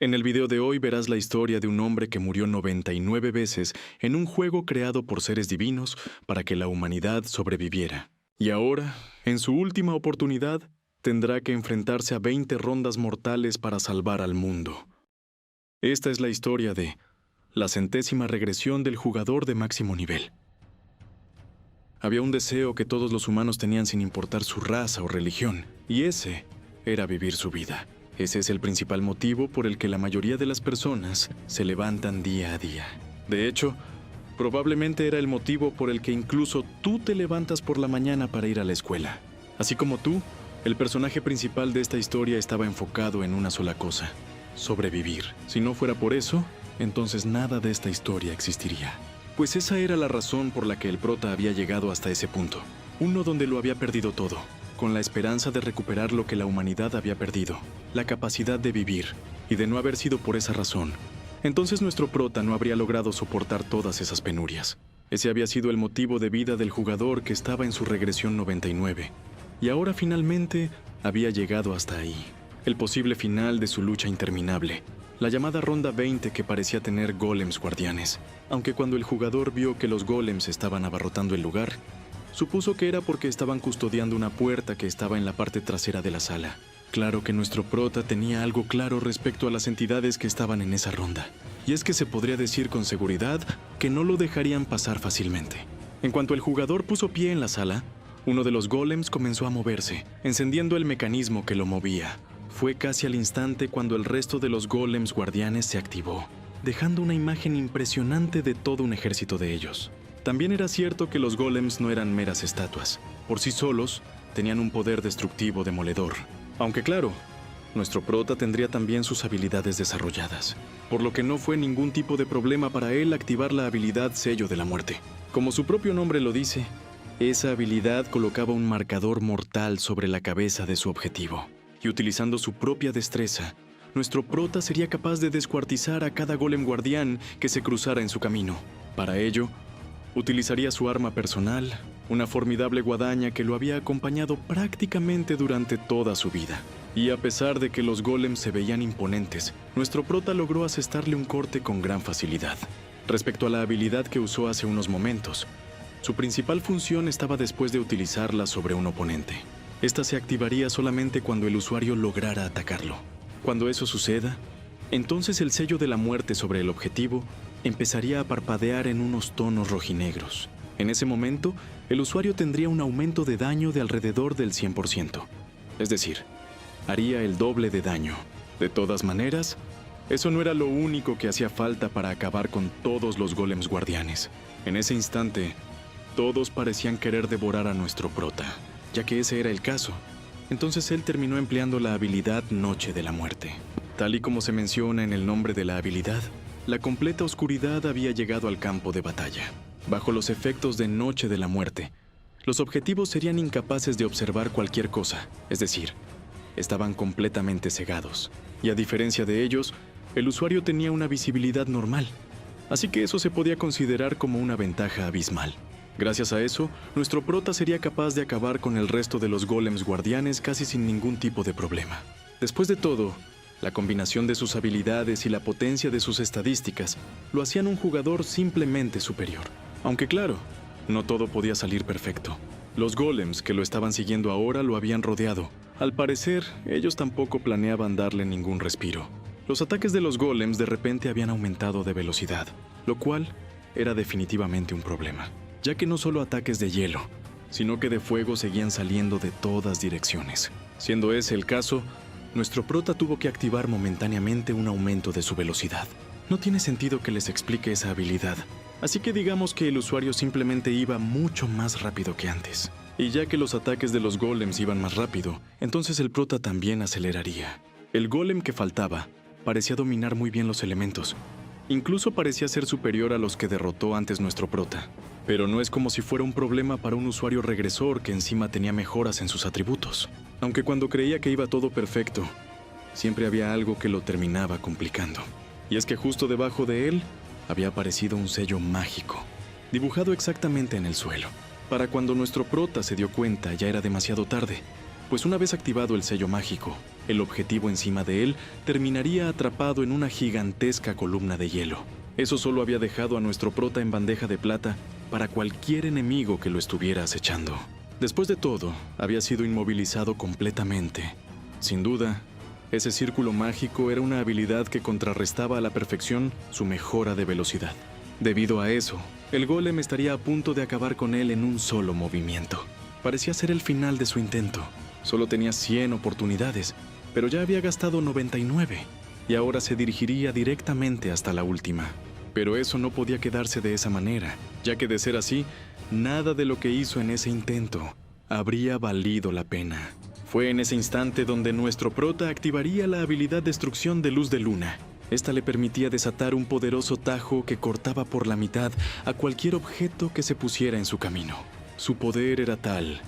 En el video de hoy verás la historia de un hombre que murió 99 veces en un juego creado por seres divinos para que la humanidad sobreviviera. Y ahora, en su última oportunidad, tendrá que enfrentarse a 20 rondas mortales para salvar al mundo. Esta es la historia de la 100ª regresión del jugador de máximo nivel. Había un deseo que todos los humanos tenían sin importar su raza o religión, y ese era vivir su vida. Ese es el principal motivo por el que la mayoría de las personas se levantan día a día. De hecho, probablemente era el motivo por el que incluso tú te levantas por la mañana para ir a la escuela. Así como tú, el personaje principal de esta historia estaba enfocado en una sola cosa: sobrevivir. Si no fuera por eso, entonces nada de esta historia existiría. Pues esa era la razón por la que el prota había llegado hasta ese punto. Uno donde lo había perdido todo, con la esperanza de recuperar lo que la humanidad había perdido, la capacidad de vivir, y de no haber sido por esa razón, entonces nuestro prota no habría logrado soportar todas esas penurias. Ese había sido el motivo de vida del jugador que estaba en su regresión 99, y ahora finalmente había llegado hasta ahí. El posible final de su lucha interminable, la llamada ronda 20 que parecía tener golems guardianes, aunque cuando el jugador vio que los golems estaban abarrotando el lugar, supuso que era porque estaban custodiando una puerta que estaba en la parte trasera de la sala. Claro que nuestro prota tenía algo claro respecto a las entidades que estaban en esa ronda, y es que se podría decir con seguridad que no lo dejarían pasar fácilmente. En cuanto el jugador puso pie en la sala, uno de los golems comenzó a moverse, encendiendo el mecanismo que lo movía. Fue casi al instante cuando el resto de los golems guardianes se activó, dejando una imagen impresionante de todo un ejército de ellos. También era cierto que los golems no eran meras estatuas. Por sí solos, tenían un poder destructivo demoledor. Aunque claro, nuestro prota tendría también sus habilidades desarrolladas, por lo que no fue ningún tipo de problema para él activar la habilidad Sello de la Muerte. Como su propio nombre lo dice, esa habilidad colocaba un marcador mortal sobre la cabeza de su objetivo. Y utilizando su propia destreza, nuestro prota sería capaz de descuartizar a cada golem guardián que se cruzara en su camino. Para ello, utilizaría su arma personal, una formidable guadaña que lo había acompañado prácticamente durante toda su vida. Y a pesar de que los golems se veían imponentes, nuestro prota logró asestarle un corte con gran facilidad. Respecto a la habilidad que usó hace unos momentos, su principal función estaba después de utilizarla sobre un oponente. Esta se activaría solamente cuando el usuario lograra atacarlo. Cuando eso suceda, entonces el sello de la muerte sobre el objetivo empezaría a parpadear en unos tonos rojinegros. En ese momento, el usuario tendría un aumento de daño de alrededor del 100%. Es decir, haría el doble de daño. De todas maneras, eso no era lo único que hacía falta para acabar con todos los golems guardianes. En ese instante, todos parecían querer devorar a nuestro prota. Ya que ese era el caso, entonces él terminó empleando la habilidad Noche de la Muerte. Tal y como se menciona en el nombre de la habilidad, la completa oscuridad había llegado al campo de batalla. Bajo los efectos de Noche de la Muerte, los objetivos serían incapaces de observar cualquier cosa, es decir, estaban completamente cegados. Y a diferencia de ellos, el usuario tenía una visibilidad normal, así que eso se podía considerar como una ventaja abismal. Gracias a eso, nuestro prota sería capaz de acabar con el resto de los golems guardianes casi sin ningún tipo de problema. Después de todo, la combinación de sus habilidades y la potencia de sus estadísticas lo hacían un jugador simplemente superior. Aunque claro, no todo podía salir perfecto. Los golems que lo estaban siguiendo ahora lo habían rodeado. Al parecer, ellos tampoco planeaban darle ningún respiro. Los ataques de los golems de repente habían aumentado de velocidad, lo cual era definitivamente un problema, ya que no solo ataques de hielo, sino que de fuego seguían saliendo de todas direcciones. Siendo ese el caso, nuestro prota tuvo que activar momentáneamente un aumento de su velocidad. No tiene sentido que les explique esa habilidad, así que digamos que el usuario simplemente iba mucho más rápido que antes. Y ya que los ataques de los golems iban más rápido, entonces el prota también aceleraría. El golem que faltaba parecía dominar muy bien los elementos. Incluso parecía ser superior a los que derrotó antes nuestro prota. Pero no es como si fuera un problema para un usuario regresor que encima tenía mejoras en sus atributos. Aunque cuando creía que iba todo perfecto, siempre había algo que lo terminaba complicando. Y es que justo debajo de él había aparecido un sello mágico, dibujado exactamente en el suelo. Para cuando nuestro prota se dio cuenta ya era demasiado tarde, pues una vez activado el sello mágico, El objetivo encima de él terminaría atrapado en una gigantesca columna de hielo. Eso solo había dejado a nuestro prota en bandeja de plata para cualquier enemigo que lo estuviera acechando. Después de todo, había sido inmovilizado completamente. Sin duda, ese círculo mágico era una habilidad que contrarrestaba a la perfección su mejora de velocidad. Debido a eso, el golem estaría a punto de acabar con él en un solo movimiento. Parecía ser el final de su intento. Solo tenía 100 oportunidades, pero ya había gastado 99, y ahora se dirigiría directamente hasta la última. Pero eso no podía quedarse de esa manera, ya que de ser así, nada de lo que hizo en ese intento habría valido la pena. Fue en ese instante donde nuestro prota activaría la habilidad Destrucción de Luz de Luna. Esta le permitía desatar un poderoso tajo que cortaba por la mitad a cualquier objeto que se pusiera en su camino. Su poder era tal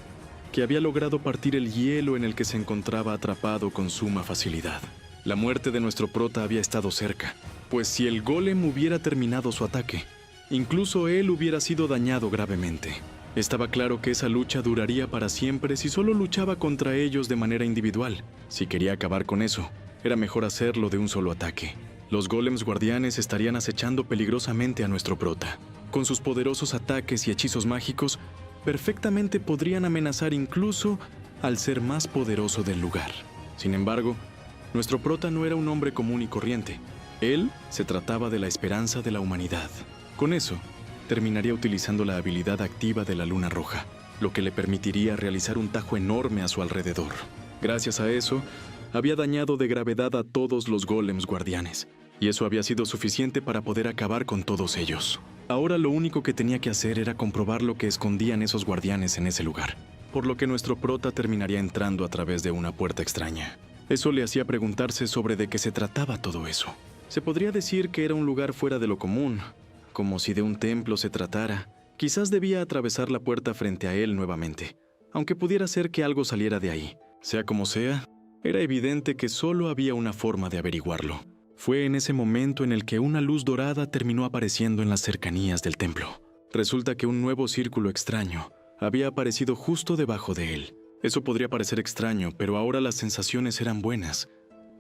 que había logrado partir el hielo en el que se encontraba atrapado con suma facilidad. La muerte de nuestro prota había estado cerca, pues si el golem hubiera terminado su ataque, incluso él hubiera sido dañado gravemente. Estaba claro que esa lucha duraría para siempre si solo luchaba contra ellos de manera individual. Si quería acabar con eso, era mejor hacerlo de un solo ataque. Los golems guardianes estarían acechando peligrosamente a nuestro prota. Con sus poderosos ataques y hechizos mágicos, perfectamente podrían amenazar incluso al ser más poderoso del lugar. Sin embargo, nuestro prota no era un hombre común y corriente. Él se trataba de la esperanza de la humanidad. Con eso, terminaría utilizando la habilidad activa de la luna roja, lo que le permitiría realizar un tajo enorme a su alrededor. Gracias a eso, había dañado de gravedad a todos los golems guardianes, y eso había sido suficiente para poder acabar con todos ellos. Ahora lo único que tenía que hacer era comprobar lo que escondían esos guardianes en ese lugar, por lo que nuestro prota terminaría entrando a través de una puerta extraña. Eso le hacía preguntarse sobre de qué se trataba todo eso. Se podría decir que era un lugar fuera de lo común, como si de un templo se tratara. Quizás debía atravesar la puerta frente a él nuevamente, aunque pudiera ser que algo saliera de ahí. Sea como sea, era evidente que solo había una forma de averiguarlo. Fue en ese momento en el que una luz dorada terminó apareciendo en las cercanías del templo. Resulta que un nuevo círculo extraño había aparecido justo debajo de él. Eso podría parecer extraño, pero ahora las sensaciones eran buenas.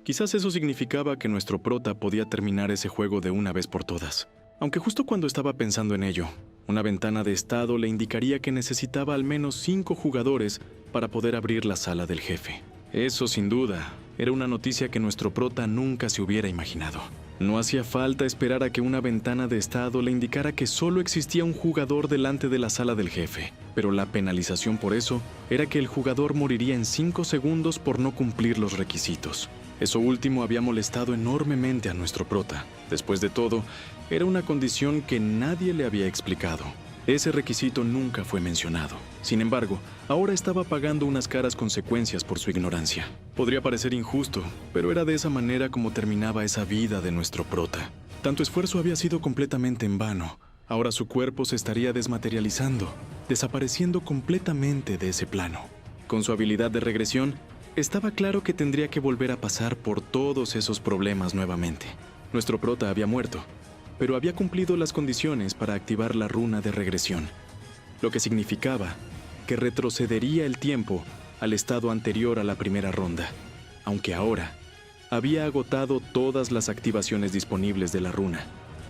Quizás eso significaba que nuestro prota podía terminar ese juego de una vez por todas. Aunque justo cuando estaba pensando en ello, una ventana de estado le indicaría que necesitaba al menos 5 jugadores para poder abrir la sala del jefe. Eso, sin duda, era una noticia que nuestro prota nunca se hubiera imaginado. No hacía falta esperar a que una ventana de estado le indicara que solo existía un jugador delante de la sala del jefe, pero la penalización por eso era que el jugador moriría en 5 segundos por no cumplir los requisitos. Eso último había molestado enormemente a nuestro prota. Después de todo, era una condición que nadie le había explicado. Ese requisito nunca fue mencionado. Sin embargo, ahora estaba pagando unas caras consecuencias por su ignorancia. Podría parecer injusto, pero era de esa manera como terminaba esa vida de nuestro prota. Tanto esfuerzo había sido completamente en vano. Ahora su cuerpo se estaría desmaterializando, desapareciendo completamente de ese plano. Con su habilidad de regresión, estaba claro que tendría que volver a pasar por todos esos problemas nuevamente. Nuestro prota había muerto, pero había cumplido las condiciones para activar la runa de regresión, lo que significaba que retrocedería el tiempo al estado anterior a la primera ronda, aunque ahora había agotado todas las activaciones disponibles de la runa,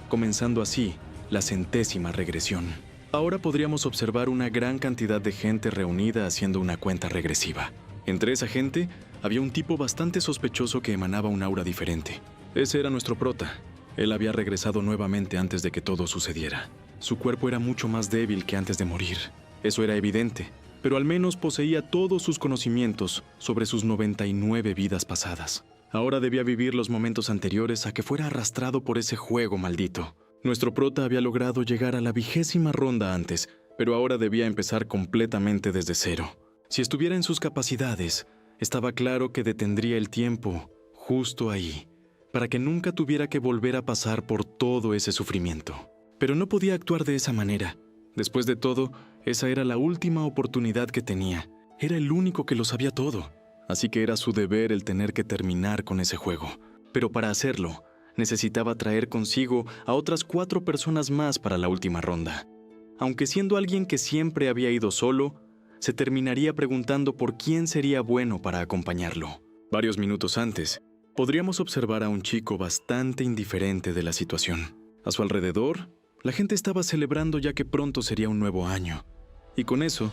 comenzando así la 100ª regresión. Ahora podríamos observar una gran cantidad de gente reunida haciendo una cuenta regresiva. Entre esa gente había un tipo bastante sospechoso que emanaba un aura diferente. Ese era nuestro prota. Él había regresado nuevamente antes de que todo sucediera. Su cuerpo era mucho más débil que antes de morir. Eso era evidente, pero al menos poseía todos sus conocimientos sobre sus 99 vidas pasadas. Ahora debía vivir los momentos anteriores a que fuera arrastrado por ese juego maldito. Nuestro prota había logrado llegar a la 20ª ronda antes, pero ahora debía empezar completamente desde cero. Si estuviera en sus capacidades, estaba claro que detendría el tiempo justo ahí, para que nunca tuviera que volver a pasar por todo ese sufrimiento. Pero no podía actuar de esa manera. Después de todo, esa era la última oportunidad que tenía. Era el único que lo sabía todo. Así que era su deber el tener que terminar con ese juego. Pero para hacerlo, necesitaba traer consigo a otras 4 personas más para la última ronda. Aunque siendo alguien que siempre había ido solo, se terminaría preguntando por quién sería bueno para acompañarlo. Varios minutos antes, podríamos observar a un chico bastante indiferente de la situación. A su alrededor, la gente estaba celebrando ya que pronto sería un nuevo año. Y con eso,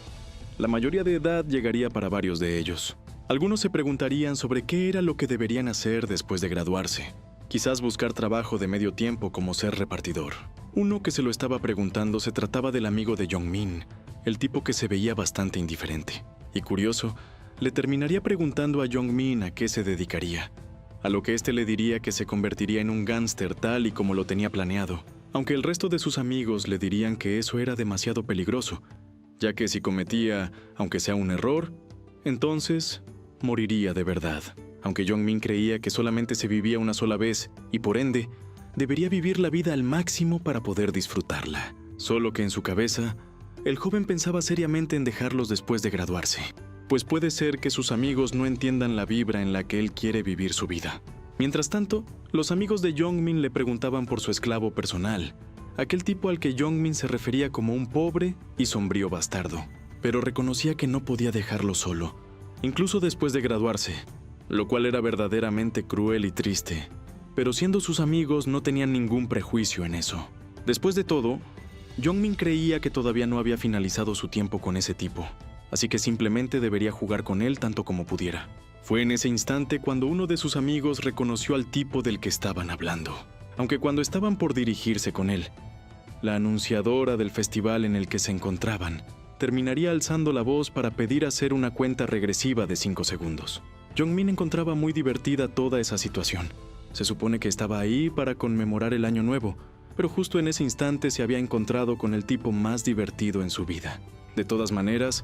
la mayoría de edad llegaría para varios de ellos. Algunos se preguntarían sobre qué era lo que deberían hacer después de graduarse. Quizás buscar trabajo de medio tiempo como ser repartidor. Uno que se lo estaba preguntando se trataba del amigo de Jong-min, el tipo que se veía bastante indiferente. Y curioso, le terminaría preguntando a Jong-min a qué se dedicaría, a lo que éste le diría que se convertiría en un gángster tal y como lo tenía planeado, aunque el resto de sus amigos le dirían que eso era demasiado peligroso, ya que si cometía, aunque sea un error, entonces moriría de verdad. Aunque Jong-min creía que solamente se vivía una sola vez y por ende, debería vivir la vida al máximo para poder disfrutarla. Solo que en su cabeza, el joven pensaba seriamente en dejarlos después de graduarse, pues puede ser que sus amigos no entiendan la vibra en la que él quiere vivir su vida. Mientras tanto, los amigos de Jong-min le preguntaban por su esclavo personal, aquel tipo al que Jong-min se refería como un pobre y sombrío bastardo, pero reconocía que no podía dejarlo solo, incluso después de graduarse, lo cual era verdaderamente cruel y triste, pero siendo sus amigos no tenían ningún prejuicio en eso. Después de todo, Jong-min creía que todavía no había finalizado su tiempo con ese tipo, así que simplemente debería jugar con él tanto como pudiera. Fue en ese instante cuando uno de sus amigos reconoció al tipo del que estaban hablando, aunque cuando estaban por dirigirse con él, la anunciadora del festival en el que se encontraban terminaría alzando la voz para pedir hacer una cuenta regresiva de 5 segundos. Jong-min encontraba muy divertida toda esa situación. Se supone que estaba ahí para conmemorar el año nuevo, pero justo en ese instante se había encontrado con el tipo más divertido en su vida. De todas maneras,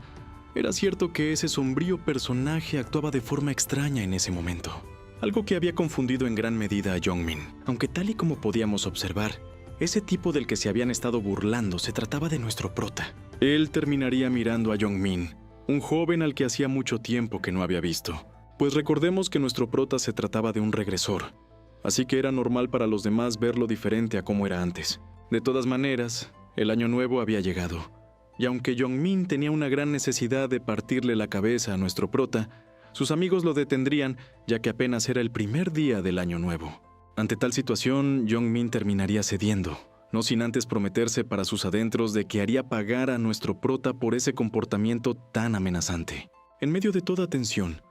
era cierto que ese sombrío personaje actuaba de forma extraña en ese momento, algo que había confundido en gran medida a Jong-min, aunque tal y como podíamos observar, ese tipo del que se habían estado burlando se trataba de nuestro prota. Él terminaría mirando a Jong-min, un joven al que hacía mucho tiempo que no había visto. Pues recordemos que nuestro prota se trataba de un regresor, así que era normal para los demás verlo diferente a como era antes. De todas maneras, el año nuevo había llegado, y aunque Jong-min tenía una gran necesidad de partirle la cabeza a nuestro prota, sus amigos lo detendrían ya que apenas era el primer día del año nuevo. Ante tal situación, Jong-min terminaría cediendo, no sin antes prometerse para sus adentros de que haría pagar a nuestro prota por ese comportamiento tan amenazante. En medio de toda tensión,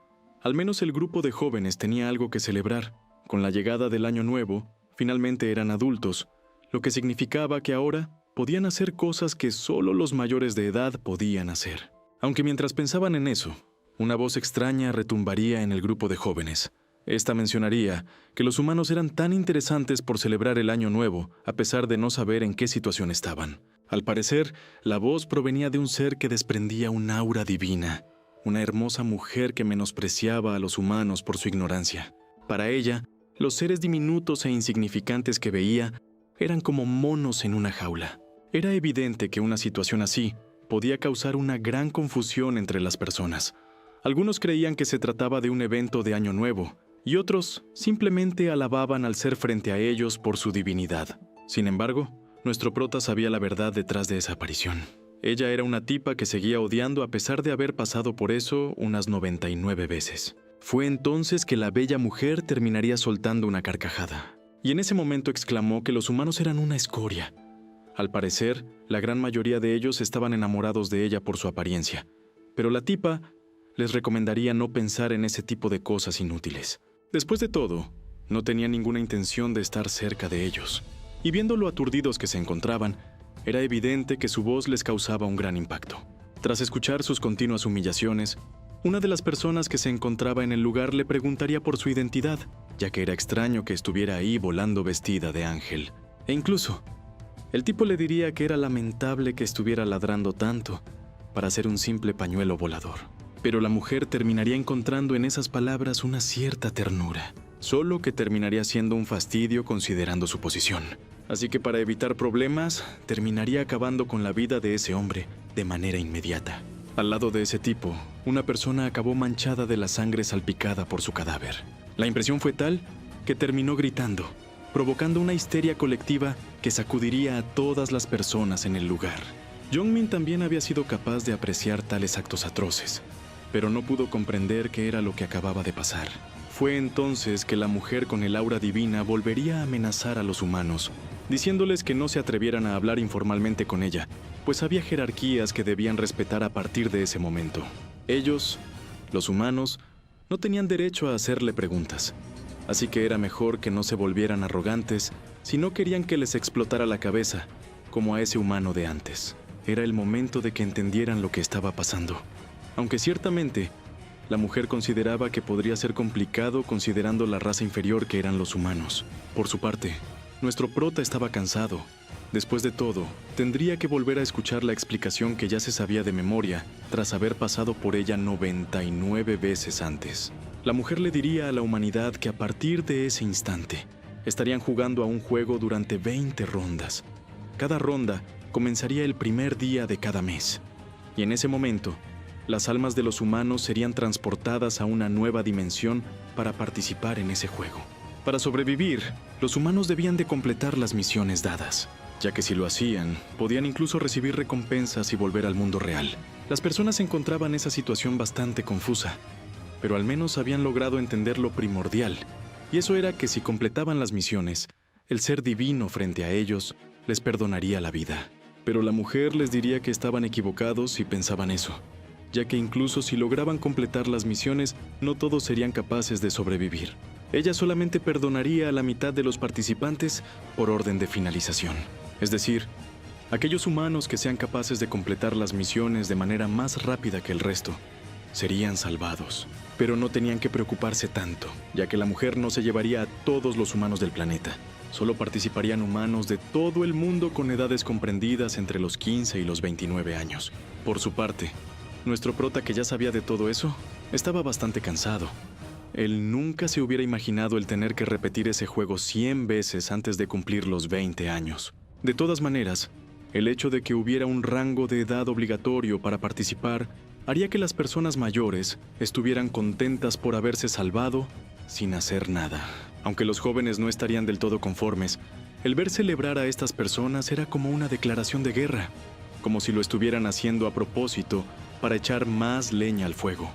al menos el grupo de jóvenes tenía algo que celebrar. Con la llegada del año nuevo, finalmente eran adultos, lo que significaba que ahora podían hacer cosas que solo los mayores de edad podían hacer. Aunque mientras pensaban en eso, una voz extraña retumbaría en el grupo de jóvenes. Esta mencionaría que los humanos eran tan interesantes por celebrar el año nuevo, a pesar de no saber en qué situación estaban. Al parecer, la voz provenía de un ser que desprendía un aura divina, una hermosa mujer que menospreciaba a los humanos por su ignorancia. Para ella, los seres diminutos e insignificantes que veía eran como monos en una jaula. Era evidente que una situación así podía causar una gran confusión entre las personas. Algunos creían que se trataba de un evento de Año Nuevo, y otros simplemente alababan al ser frente a ellos por su divinidad. Sin embargo, nuestro prota sabía la verdad detrás de esa aparición. Ella era una tipa que seguía odiando a pesar de haber pasado por eso unas 99 veces. Fue entonces que la bella mujer terminaría soltando una carcajada. Y en ese momento exclamó que los humanos eran una escoria. Al parecer, la gran mayoría de ellos estaban enamorados de ella por su apariencia. Pero la tipa les recomendaría no pensar en ese tipo de cosas inútiles. Después de todo, no tenía ninguna intención de estar cerca de ellos. Y viendo lo aturdidos que se encontraban, era evidente que su voz les causaba un gran impacto. Tras escuchar sus continuas humillaciones, una de las personas que se encontraba en el lugar le preguntaría por su identidad, ya que era extraño que estuviera ahí volando vestida de ángel. E incluso, el tipo le diría que era lamentable que estuviera ladrando tanto para ser un simple pañuelo volador. Pero la mujer terminaría encontrando en esas palabras una cierta ternura, solo que terminaría siendo un fastidio considerando su posición. Así que para evitar problemas, terminaría acabando con la vida de ese hombre de manera inmediata. Al lado de ese tipo, una persona acabó manchada de la sangre salpicada por su cadáver. La impresión fue tal que terminó gritando, provocando una histeria colectiva que sacudiría a todas las personas en el lugar. Jong-min también había sido capaz de apreciar tales actos atroces, pero no pudo comprender qué era lo que acababa de pasar. Fue entonces que la mujer con el aura divina volvería a amenazar a los humanos, diciéndoles que no se atrevieran a hablar informalmente con ella, pues había jerarquías que debían respetar a partir de ese momento. Ellos, los humanos, no tenían derecho a hacerle preguntas, así que era mejor que no se volvieran arrogantes si no querían que les explotara la cabeza, como a ese humano de antes. Era el momento de que entendieran lo que estaba pasando. Aunque ciertamente, la mujer consideraba que podría ser complicado considerando la raza inferior que eran los humanos. Por su parte, nuestro prota estaba cansado. Después de todo, tendría que volver a escuchar la explicación que ya se sabía de memoria tras haber pasado por ella 99 veces antes. La mujer le diría a la humanidad que a partir de ese instante, estarían jugando a un juego durante 20 rondas. Cada ronda comenzaría el primer día de cada mes. Y en ese momento, las almas de los humanos serían transportadas a una nueva dimensión para participar en ese juego. Para sobrevivir, los humanos debían de completar las misiones dadas, ya que si lo hacían, podían incluso recibir recompensas y volver al mundo real. Las personas encontraban esa situación bastante confusa, pero al menos habían logrado entender lo primordial, y eso era que si completaban las misiones, el ser divino frente a ellos les perdonaría la vida. Pero la mujer les diría que estaban equivocados si pensaban eso, ya que incluso si lograban completar las misiones, no todos serían capaces de sobrevivir. Ella solamente perdonaría a la mitad de los participantes por orden de finalización. Es decir, aquellos humanos que sean capaces de completar las misiones de manera más rápida que el resto, serían salvados. Pero no tenían que preocuparse tanto, ya que la mujer no se llevaría a todos los humanos del planeta. Solo participarían humanos de todo el mundo con edades comprendidas entre los 15 y los 29 años. Por su parte, nuestro prota, que ya sabía de todo eso, estaba bastante cansado. Él nunca se hubiera imaginado el tener que repetir ese juego 100 veces antes de cumplir los 20 años. De todas maneras, el hecho de que hubiera un rango de edad obligatorio para participar haría que las personas mayores estuvieran contentas por haberse salvado sin hacer nada. Aunque los jóvenes no estarían del todo conformes, el ver celebrar a estas personas era como una declaración de guerra, como si lo estuvieran haciendo a propósito para echar más leña al fuego.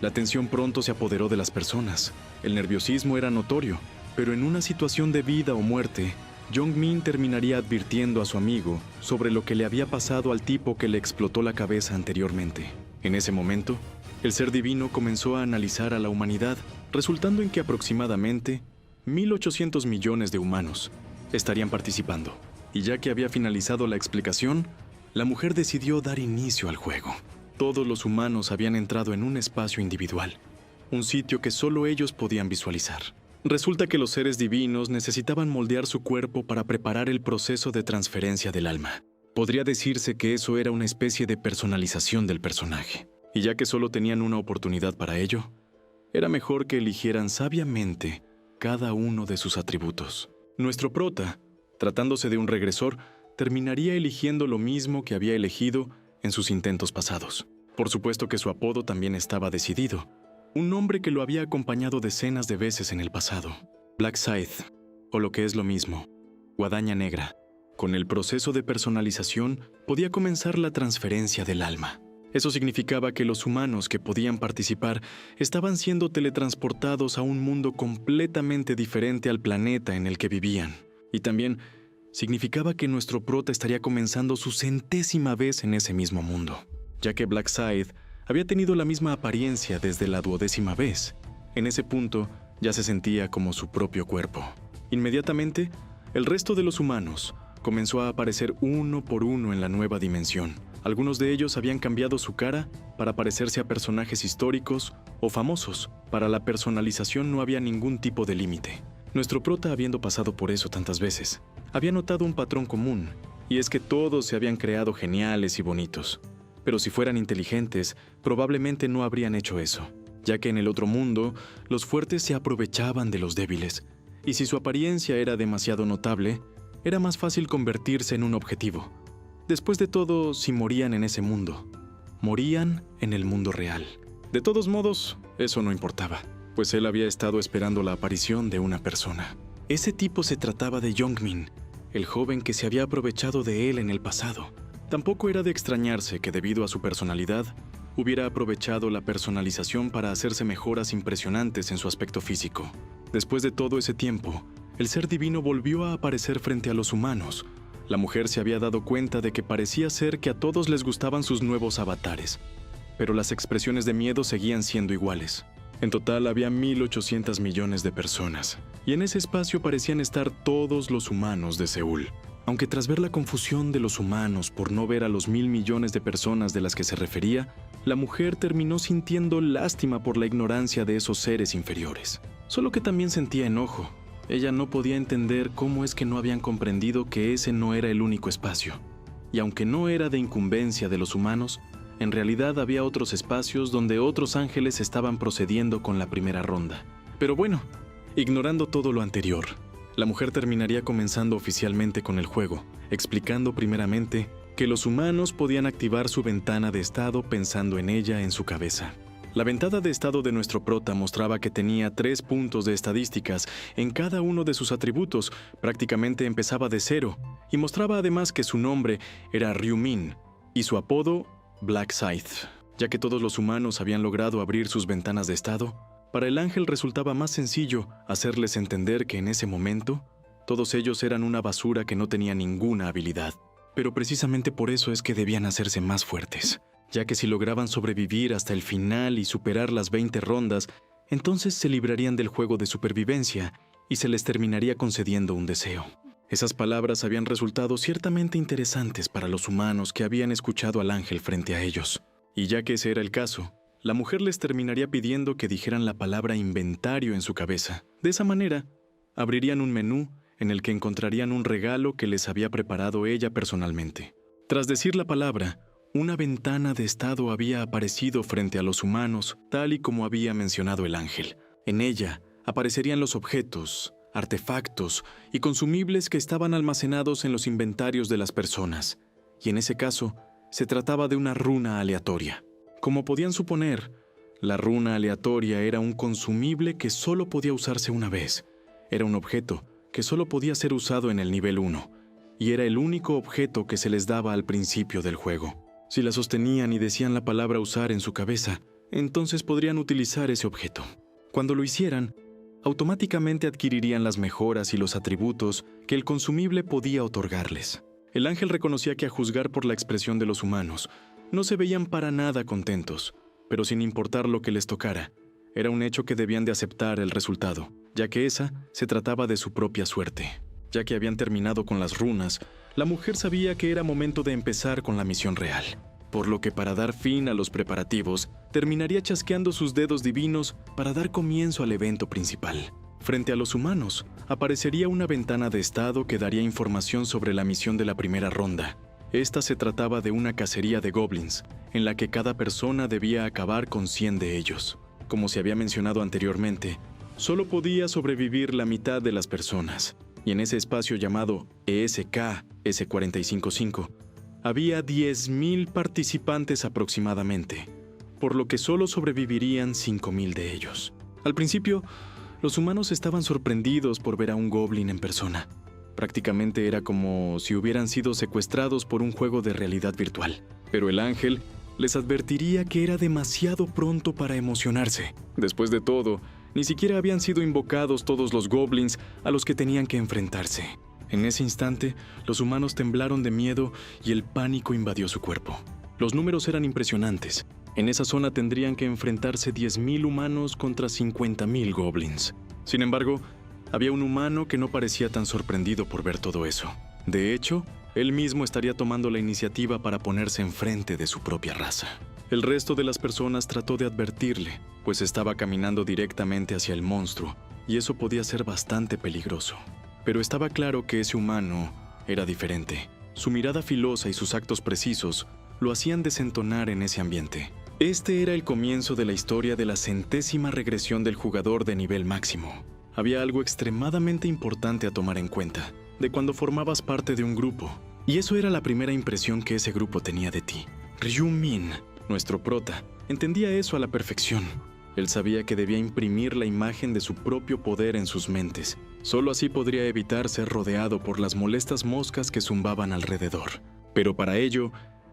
La tensión pronto se apoderó de las personas. El nerviosismo era notorio, pero en una situación de vida o muerte, Jong-min terminaría advirtiendo a su amigo sobre lo que le había pasado al tipo que le explotó la cabeza anteriormente. En ese momento, el ser divino comenzó a analizar a la humanidad, resultando en que aproximadamente 1.800 millones de humanos estarían participando. Y ya que había finalizado la explicación, la mujer decidió dar inicio al juego. Todos los humanos habían entrado en un espacio individual, un sitio que solo ellos podían visualizar. Resulta que los seres divinos necesitaban moldear su cuerpo para preparar el proceso de transferencia del alma. Podría decirse que eso era una especie de personalización del personaje. Y ya que solo tenían una oportunidad para ello, era mejor que eligieran sabiamente cada uno de sus atributos. Nuestro prota, tratándose de un regresor, terminaría eligiendo lo mismo que había elegido en sus intentos pasados. Por supuesto que su apodo también estaba decidido, un nombre que lo había acompañado decenas de veces en el pasado. Black Scythe, o lo que es lo mismo, Guadaña Negra. Con el proceso de personalización podía comenzar la transferencia del alma. Eso significaba que los humanos que podían participar estaban siendo teletransportados a un mundo completamente diferente al planeta en el que vivían. Y también significaba que nuestro prota estaría comenzando su 100ª vez en ese mismo mundo, ya que Black Scythe había tenido la misma apariencia desde la 12ª vez. En ese punto ya se sentía como su propio cuerpo. Inmediatamente, el resto de los humanos comenzó a aparecer uno por uno en la nueva dimensión. Algunos de ellos habían cambiado su cara para parecerse a personajes históricos o famosos. Para la personalización no había ningún tipo de límite. Nuestro prota, habiendo pasado por eso tantas veces, había notado un patrón común, y es que todos se habían creado geniales y bonitos. Pero si fueran inteligentes, probablemente no habrían hecho eso, ya que en el otro mundo, los fuertes se aprovechaban de los débiles, y si su apariencia era demasiado notable, era más fácil convertirse en un objetivo. Después de todo, si morían en ese mundo, morían en el mundo real. De todos modos, eso no importaba, pues él había estado esperando la aparición de una persona. Ese tipo se trataba de Jong-min, el joven que se había aprovechado de él en el pasado. Tampoco era de extrañarse que debido a su personalidad, hubiera aprovechado la personalización para hacerse mejoras impresionantes en su aspecto físico. Después de todo ese tiempo, el ser divino volvió a aparecer frente a los humanos. La mujer se había dado cuenta de que parecía ser que a todos les gustaban sus nuevos avatares, pero las expresiones de miedo seguían siendo iguales. En total había 1.800 millones de personas, y en ese espacio parecían estar todos los humanos de Seúl. Aunque tras ver la confusión de los humanos por no ver a los 1.000 millones de personas de las que se refería, la mujer terminó sintiendo lástima por la ignorancia de esos seres inferiores. Solo que también sentía enojo. Ella no podía entender cómo es que no habían comprendido que ese no era el único espacio. Y aunque no era de incumbencia de los humanos, en realidad había otros espacios donde otros ángeles estaban procediendo con la primera ronda. Pero bueno, ignorando todo lo anterior, la mujer terminaría comenzando oficialmente con el juego, explicando primeramente que los humanos podían activar su ventana de estado pensando en ella en su cabeza. La ventana de estado de nuestro prota mostraba que tenía 3 puntos de estadísticas en cada uno de sus atributos, prácticamente empezaba de 0, y mostraba además que su nombre era Ryu-Min y su apodo Black Scythe. Ya que todos los humanos habían logrado abrir sus ventanas de estado, para el ángel resultaba más sencillo hacerles entender que en ese momento, todos ellos eran una basura que no tenía ninguna habilidad. Pero precisamente por eso es que debían hacerse más fuertes, ya que si lograban sobrevivir hasta el final y superar las 20 rondas, entonces se librarían del juego de supervivencia y se les terminaría concediendo un deseo. Esas palabras habían resultado ciertamente interesantes para los humanos que habían escuchado al ángel frente a ellos. Y ya que ese era el caso, la mujer les terminaría pidiendo que dijeran la palabra inventario en su cabeza. De esa manera, abrirían un menú en el que encontrarían un regalo que les había preparado ella personalmente. Tras decir la palabra, una ventana de estado había aparecido frente a los humanos, tal y como había mencionado el ángel. En ella aparecerían los objetos, artefactos y consumibles que estaban almacenados en los inventarios de las personas, y en ese caso, se trataba de una runa aleatoria. Como podían suponer, la runa aleatoria era un consumible que solo podía usarse una vez. Era un objeto que solo podía ser usado en el nivel 1, y era el único objeto que se les daba al principio del juego. Si la sostenían y decían la palabra usar en su cabeza, entonces podrían utilizar ese objeto. Cuando lo hicieran, automáticamente adquirirían las mejoras y los atributos que el consumible podía otorgarles. El ángel reconocía que a juzgar por la expresión de los humanos, no se veían para nada contentos, pero sin importar lo que les tocara, era un hecho que debían de aceptar el resultado, ya que esa se trataba de su propia suerte. Ya que habían terminado con las runas, la mujer sabía que era momento de empezar con la misión real, por lo que para dar fin a los preparativos, terminaría chasqueando sus dedos divinos para dar comienzo al evento principal. Frente a los humanos, aparecería una ventana de estado que daría información sobre la misión de la primera ronda. Esta se trataba de una cacería de goblins, en la que cada persona debía acabar con 100 de ellos. Como se había mencionado anteriormente, solo podía sobrevivir la mitad de las personas, y en ese espacio llamado ESK S455, había 10.000 participantes aproximadamente, por lo que solo sobrevivirían 5.000 de ellos. Al principio, los humanos estaban sorprendidos por ver a un goblin en persona. Prácticamente era como si hubieran sido secuestrados por un juego de realidad virtual. Pero el ángel les advertiría que era demasiado pronto para emocionarse. Después de todo, ni siquiera habían sido invocados todos los goblins a los que tenían que enfrentarse. En ese instante, los humanos temblaron de miedo y el pánico invadió su cuerpo. Los números eran impresionantes. En esa zona tendrían que enfrentarse 10.000 humanos contra 50.000 goblins. Sin embargo, había un humano que no parecía tan sorprendido por ver todo eso. De hecho, él mismo estaría tomando la iniciativa para ponerse enfrente de su propia raza. El resto de las personas trató de advertirle, pues estaba caminando directamente hacia el monstruo, y eso podía ser bastante peligroso. Pero estaba claro que ese humano era diferente. Su mirada filosa y sus actos precisos lo hacían desentonar en ese ambiente. Este era el comienzo de la historia de la 100ª regresión del jugador de nivel máximo. Había algo extremadamente importante a tomar en cuenta, de cuando formabas parte de un grupo. Y eso era la primera impresión que ese grupo tenía de ti. Ryu-Min, nuestro prota, entendía eso a la perfección. Él sabía que debía imprimir la imagen de su propio poder en sus mentes. Solo así podría evitar ser rodeado por las molestas moscas que zumbaban alrededor. Pero para ello,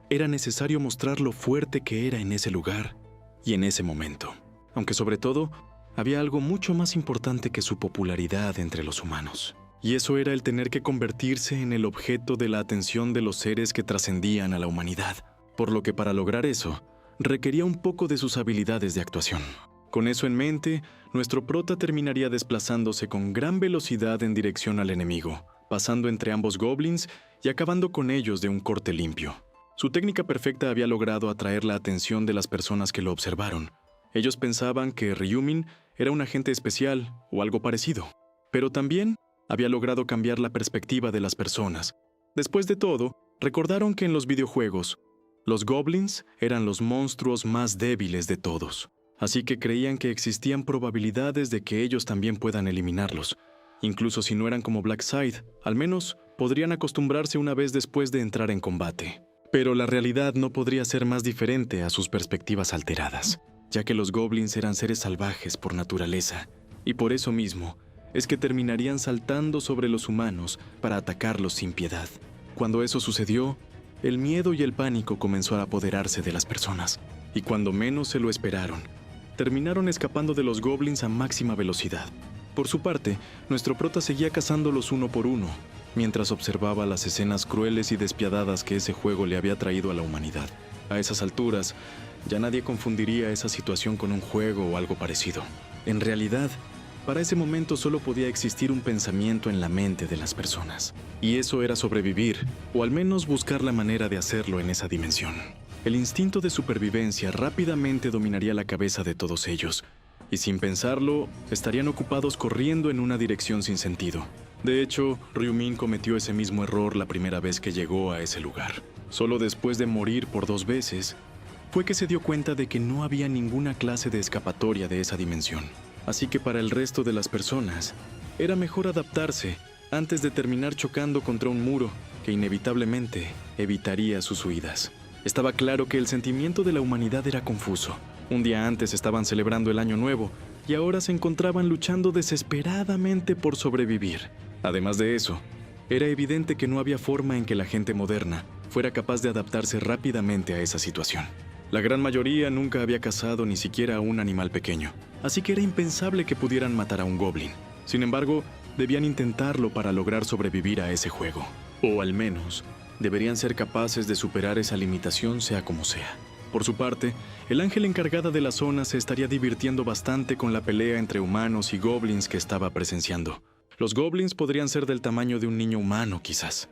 era necesario mostrar lo fuerte que era en ese lugar y en ese momento. Aunque sobre todo, había algo mucho más importante que su popularidad entre los humanos. Y eso era el tener que convertirse en el objeto de la atención de los seres que trascendían a la humanidad. Por lo que para lograr eso, requería un poco de sus habilidades de actuación. Con eso en mente, nuestro prota terminaría desplazándose con gran velocidad en dirección al enemigo, pasando entre ambos goblins y acabando con ellos de un corte limpio. Su técnica perfecta había logrado atraer la atención de las personas que lo observaron. Ellos pensaban que Ryumin era un agente especial o algo parecido, pero también había logrado cambiar la perspectiva de las personas. Después de todo, recordaron que en los videojuegos, los goblins eran los monstruos más débiles de todos, así que creían que existían probabilidades de que ellos también puedan eliminarlos. Incluso si no eran como Blackside, al menos podrían acostumbrarse una vez después de entrar en combate. Pero la realidad no podría ser más diferente a sus perspectivas alteradas, ya que los goblins eran seres salvajes por naturaleza, y por eso mismo es que terminarían saltando sobre los humanos para atacarlos sin piedad. Cuando eso sucedió, el miedo y el pánico comenzó a apoderarse de las personas, y cuando menos se lo esperaron, terminaron escapando de los goblins a máxima velocidad. Por su parte, nuestro prota seguía cazándolos uno por uno, mientras observaba las escenas crueles y despiadadas que ese juego le había traído a la humanidad. A esas alturas, ya nadie confundiría esa situación con un juego o algo parecido. En realidad, para ese momento solo podía existir un pensamiento en la mente de las personas, y eso era sobrevivir, o al menos buscar la manera de hacerlo en esa dimensión. El instinto de supervivencia rápidamente dominaría la cabeza de todos ellos, y sin pensarlo, estarían ocupados corriendo en una dirección sin sentido. De hecho, Ryumin cometió ese mismo error la primera vez que llegó a ese lugar. Solo después de morir por 2 veces, fue que se dio cuenta de que no había ninguna clase de escapatoria de esa dimensión. Así que para el resto de las personas, era mejor adaptarse antes de terminar chocando contra un muro que inevitablemente evitaría sus huidas. Estaba claro que el sentimiento de la humanidad era confuso. Un día antes estaban celebrando el Año Nuevo y ahora se encontraban luchando desesperadamente por sobrevivir. Además de eso, era evidente que no había forma en que la gente moderna fuera capaz de adaptarse rápidamente a esa situación. La gran mayoría nunca había cazado ni siquiera a un animal pequeño, así que era impensable que pudieran matar a un goblin. Sin embargo, debían intentarlo para lograr sobrevivir a ese juego. O al menos, deberían ser capaces de superar esa limitación sea como sea. Por su parte, el ángel encargada de la zona se estaría divirtiendo bastante con la pelea entre humanos y goblins que estaba presenciando. Los goblins podrían ser del tamaño de un niño humano, quizás,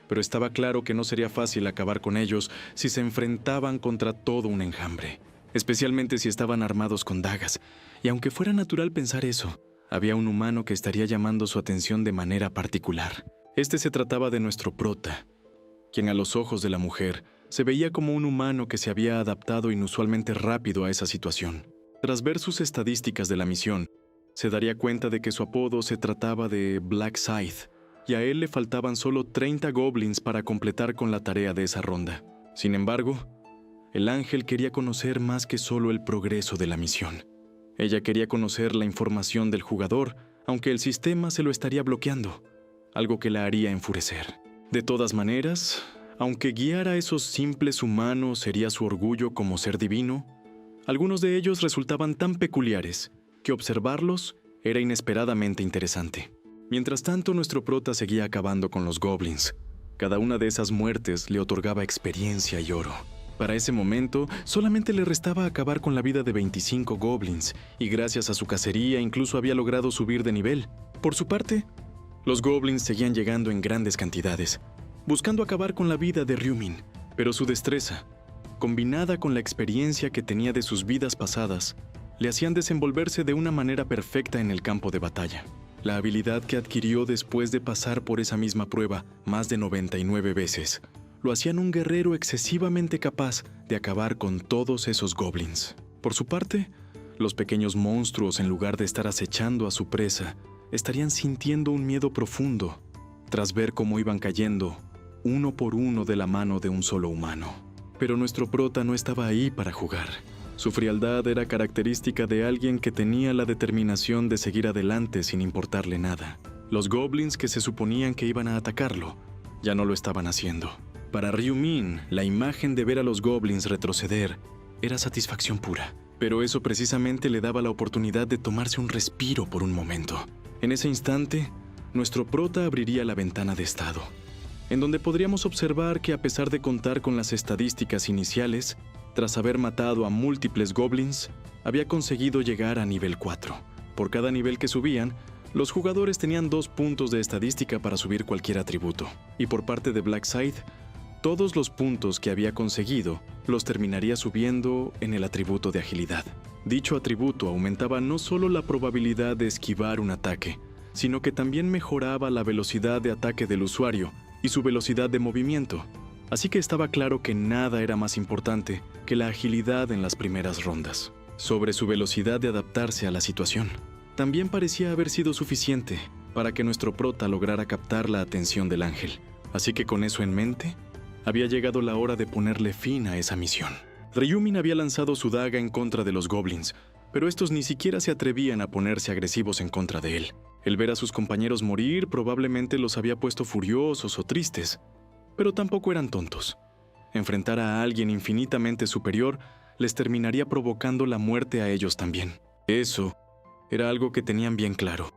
pero estaba claro que no sería fácil acabar con ellos si se enfrentaban contra todo un enjambre, especialmente si estaban armados con dagas. Y aunque fuera natural pensar eso, había un humano que estaría llamando su atención de manera particular. Este se trataba de nuestro prota, quien a los ojos de la mujer se veía como un humano que se había adaptado inusualmente rápido a esa situación. Tras ver sus estadísticas de la misión, se daría cuenta de que su apodo se trataba de Blackside, y a él le faltaban solo 30 goblins para completar con la tarea de esa ronda. Sin embargo, el ángel quería conocer más que solo el progreso de la misión. Ella quería conocer la información del jugador, aunque el sistema se lo estaría bloqueando, algo que la haría enfurecer. De todas maneras, aunque guiar a esos simples humanos sería su orgullo como ser divino, algunos de ellos resultaban tan peculiares que observarlos era inesperadamente interesante. Mientras tanto, nuestro prota seguía acabando con los goblins. Cada una de esas muertes le otorgaba experiencia y oro. Para ese momento, solamente le restaba acabar con la vida de 25 goblins, y gracias a su cacería incluso había logrado subir de nivel. Por su parte, los goblins seguían llegando en grandes cantidades, buscando acabar con la vida de Ryumin, pero su destreza, combinada con la experiencia que tenía de sus vidas pasadas, le hacían desenvolverse de una manera perfecta en el campo de batalla. La habilidad que adquirió después de pasar por esa misma prueba más de 99 veces, lo hacían un guerrero excesivamente capaz de acabar con todos esos goblins. Por su parte, los pequeños monstruos, en lugar de estar acechando a su presa, estarían sintiendo un miedo profundo tras ver cómo iban cayendo uno por uno de la mano de un solo humano. Pero nuestro prota no estaba ahí para jugar. Su frialdad era característica de alguien que tenía la determinación de seguir adelante sin importarle nada. Los goblins que se suponían que iban a atacarlo ya no lo estaban haciendo. Para Ryu-Min, la imagen de ver a los goblins retroceder era satisfacción pura, pero eso precisamente le daba la oportunidad de tomarse un respiro por un momento. En ese instante, nuestro prota abriría la ventana de estado, en donde podríamos observar que a pesar de contar con las estadísticas iniciales, tras haber matado a múltiples goblins, había conseguido llegar a nivel 4. Por cada nivel que subían, los jugadores tenían 2 puntos de estadística para subir cualquier atributo, y por parte de Blackside, todos los puntos que había conseguido los terminaría subiendo en el atributo de agilidad. Dicho atributo aumentaba no solo la probabilidad de esquivar un ataque, sino que también mejoraba la velocidad de ataque del usuario y su velocidad de movimiento. Así que estaba claro que nada era más importante que la agilidad en las primeras rondas. Sobre su velocidad de adaptarse a la situación, también parecía haber sido suficiente para que nuestro prota lograra captar la atención del ángel. Así que con eso en mente, había llegado la hora de ponerle fin a esa misión. Ryu-Min había lanzado su daga en contra de los goblins, pero estos ni siquiera se atrevían a ponerse agresivos en contra de él. El ver a sus compañeros morir probablemente los había puesto furiosos o tristes, pero tampoco eran tontos. Enfrentar a alguien infinitamente superior les terminaría provocando la muerte a ellos también. Eso era algo que tenían bien claro,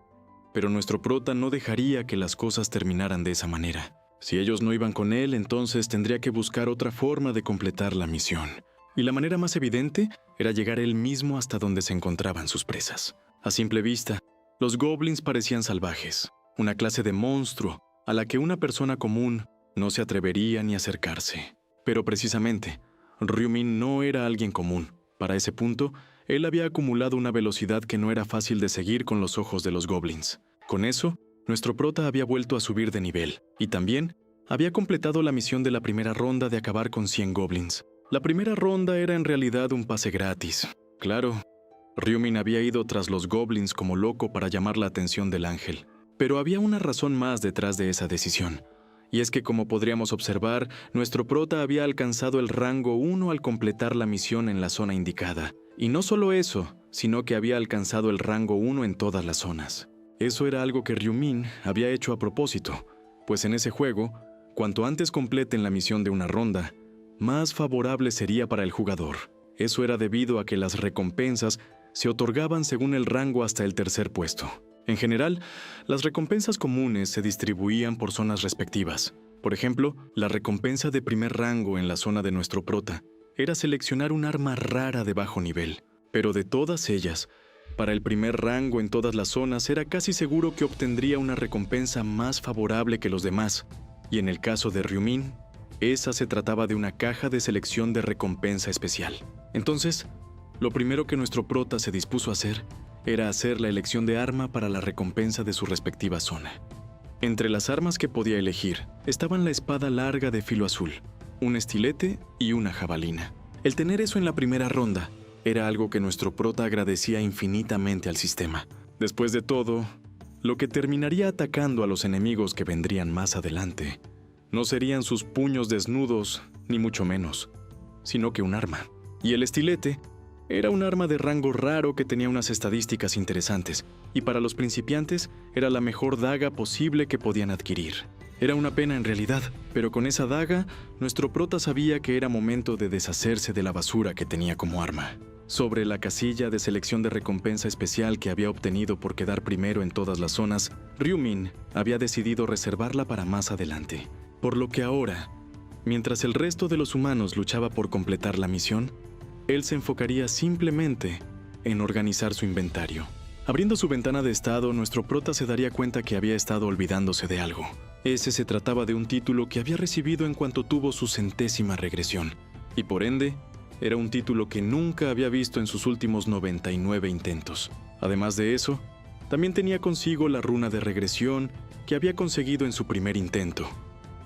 pero nuestro prota no dejaría que las cosas terminaran de esa manera. Si ellos no iban con él, entonces tendría que buscar otra forma de completar la misión. Y la manera más evidente era llegar él mismo hasta donde se encontraban sus presas. A simple vista, los goblins parecían salvajes, una clase de monstruo a la que una persona común no se atrevería ni a acercarse. Pero precisamente, Ryu-Min no era alguien común. Para ese punto, él había acumulado una velocidad que no era fácil de seguir con los ojos de los goblins. Con eso, nuestro prota había vuelto a subir de nivel, y también había completado la misión de la primera ronda de acabar con 100 goblins. La primera ronda era en realidad un pase gratis. Claro, Ryu-Min había ido tras los goblins como loco para llamar la atención del ángel. Pero había una razón más detrás de esa decisión. Y es que, como podríamos observar, nuestro prota había alcanzado el rango 1 al completar la misión en la zona indicada. Y no solo eso, sino que había alcanzado el rango 1 en todas las zonas. Eso era algo que Ryu-Min había hecho a propósito, pues en ese juego, cuanto antes completen la misión de una ronda, más favorable sería para el jugador. Eso era debido a que las recompensas se otorgaban según el rango hasta el tercer puesto. En general, las recompensas comunes se distribuían por zonas respectivas. Por ejemplo, la recompensa de primer rango en la zona de nuestro prota era seleccionar un arma rara de bajo nivel. Pero de todas ellas, para el primer rango en todas las zonas era casi seguro que obtendría una recompensa más favorable que los demás. Y en el caso de Ryu-Min, esa se trataba de una caja de selección de recompensa especial. Entonces, lo primero que nuestro prota se dispuso a hacer era hacer la elección de arma para la recompensa de su respectiva zona. Entre las armas que podía elegir estaban la espada larga de filo azul, un estilete y una jabalina. El tener eso en la primera ronda era algo que nuestro prota agradecía infinitamente al sistema. Después de todo, lo que terminaría atacando a los enemigos que vendrían más adelante no serían sus puños desnudos, ni mucho menos, sino que un arma. Y el estilete era un arma de rango raro que tenía unas estadísticas interesantes, y para los principiantes era la mejor daga posible que podían adquirir. Era una pena en realidad, pero con esa daga, nuestro prota sabía que era momento de deshacerse de la basura que tenía como arma. Sobre la casilla de selección de recompensa especial que había obtenido por quedar primero en todas las zonas, Ryu-Min había decidido reservarla para más adelante. Por lo que ahora, mientras el resto de los humanos luchaba por completar la misión, él se enfocaría simplemente en organizar su inventario. Abriendo su ventana de estado, nuestro prota se daría cuenta que había estado olvidándose de algo. Ese se trataba de un título que había recibido en cuanto tuvo su 100ª regresión, y por ende, era un título que nunca había visto en sus últimos 99 intentos. Además de eso, también tenía consigo la runa de regresión que había conseguido en su primer intento,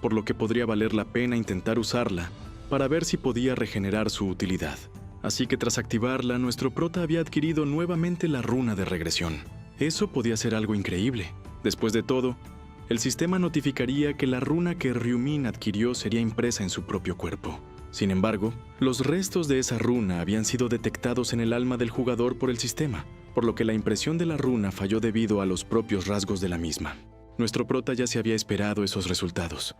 por lo que podría valer la pena intentar usarla para ver si podía regenerar su utilidad. Así que tras activarla, nuestro prota había adquirido nuevamente la runa de regresión. Eso podía ser algo increíble. Después de todo, el sistema notificaría que la runa que Ryu-Min adquirió sería impresa en su propio cuerpo. Sin embargo, los restos de esa runa habían sido detectados en el alma del jugador por el sistema, por lo que la impresión de la runa falló debido a los propios rasgos de la misma. Nuestro prota ya se había esperado esos resultados,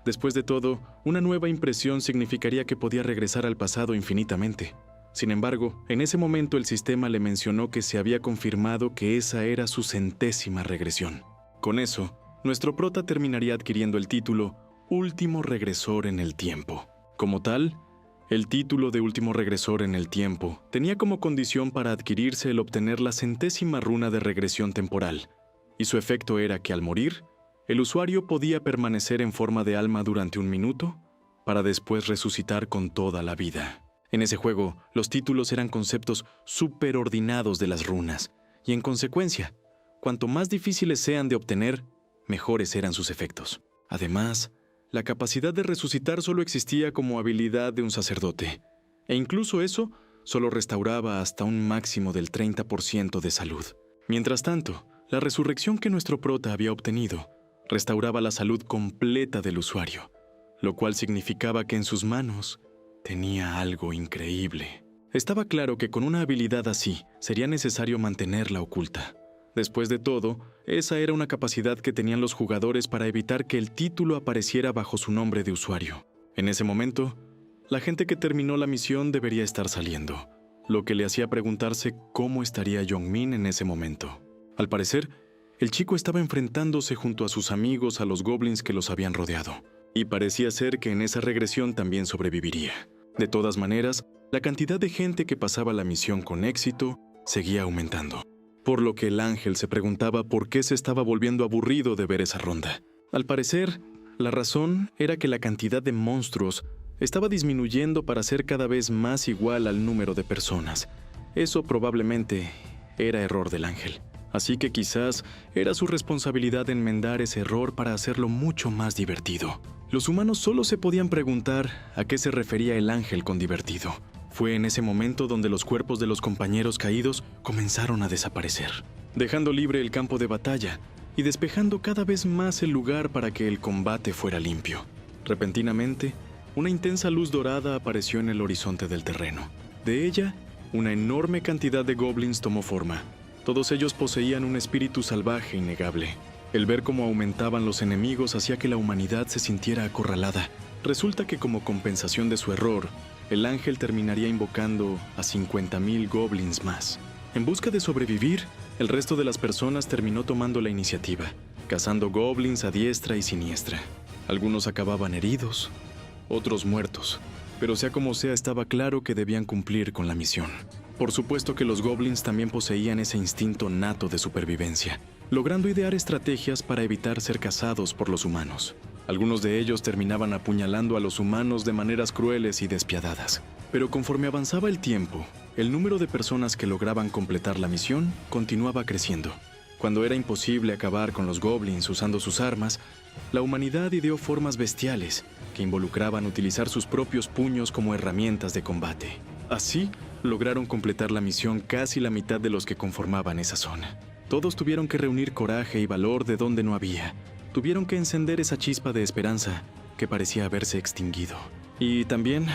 Después de todo, una nueva impresión significaría que podía regresar al pasado infinitamente. Sin embargo, en ese momento el sistema le mencionó que se había confirmado que esa era su 100ª regresión. Con eso, nuestro prota terminaría adquiriendo el título Último Regresor en el Tiempo. Como tal, el título de Último Regresor en el Tiempo tenía como condición para adquirirse el obtener la 100ª runa de regresión temporal, y su efecto era que al morir, el usuario podía permanecer en forma de alma durante 1 minuto para después resucitar con toda la vida. En ese juego, los títulos eran conceptos superordinados de las runas, y en consecuencia, cuanto más difíciles sean de obtener, mejores eran sus efectos. Además, la capacidad de resucitar solo existía como habilidad de un sacerdote, e incluso eso solo restauraba hasta un máximo del 30% de salud. Mientras tanto, la resurrección que nuestro prota había obtenido restauraba la salud completa del usuario, lo cual significaba que en sus manos tenía algo increíble. Estaba claro que con una habilidad así sería necesario mantenerla oculta. Después de todo, esa era una capacidad que tenían los jugadores para evitar que el título apareciera bajo su nombre de usuario. En ese momento, la gente que terminó la misión debería estar saliendo, lo que le hacía preguntarse cómo estaría Young-min en ese momento. Al parecer, el chico estaba enfrentándose junto a sus amigos a los goblins que los habían rodeado, y parecía ser que en esa regresión también sobreviviría. De todas maneras, la cantidad de gente que pasaba la misión con éxito seguía aumentando, por lo que el ángel se preguntaba por qué se estaba volviendo aburrido de ver esa ronda. Al parecer, la razón era que la cantidad de monstruos estaba disminuyendo para ser cada vez más igual al número de personas. Eso probablemente era error del ángel. Así que quizás era su responsabilidad enmendar ese error para hacerlo mucho más divertido. Los humanos solo se podían preguntar a qué se refería el ángel con divertido. Fue en ese momento donde los cuerpos de los compañeros caídos comenzaron a desaparecer, dejando libre el campo de batalla y despejando cada vez más el lugar para que el combate fuera limpio. Repentinamente, una intensa luz dorada apareció en el horizonte del terreno. De ella, una enorme cantidad de goblins tomó forma. Todos ellos poseían un espíritu salvaje innegable. El ver cómo aumentaban los enemigos hacía que la humanidad se sintiera acorralada. Resulta que como compensación de su error, el ángel terminaría invocando a 50,000 goblins más. En busca de sobrevivir, el resto de las personas terminó tomando la iniciativa, cazando goblins a diestra y siniestra. Algunos acababan heridos, otros muertos, pero sea como sea estaba claro que debían cumplir con la misión. Por supuesto que los goblins también poseían ese instinto nato de supervivencia, logrando idear estrategias para evitar ser cazados por los humanos. Algunos de ellos terminaban apuñalando a los humanos de maneras crueles y despiadadas. Pero conforme avanzaba el tiempo, el número de personas que lograban completar la misión continuaba creciendo. Cuando era imposible acabar con los goblins usando sus armas, la humanidad ideó formas bestiales que involucraban utilizar sus propios puños como herramientas de combate. Así, lograron completar la misión casi la mitad de los que conformaban esa zona. Todos tuvieron que reunir coraje y valor de donde no había. Tuvieron que encender esa chispa de esperanza que parecía haberse extinguido. Y también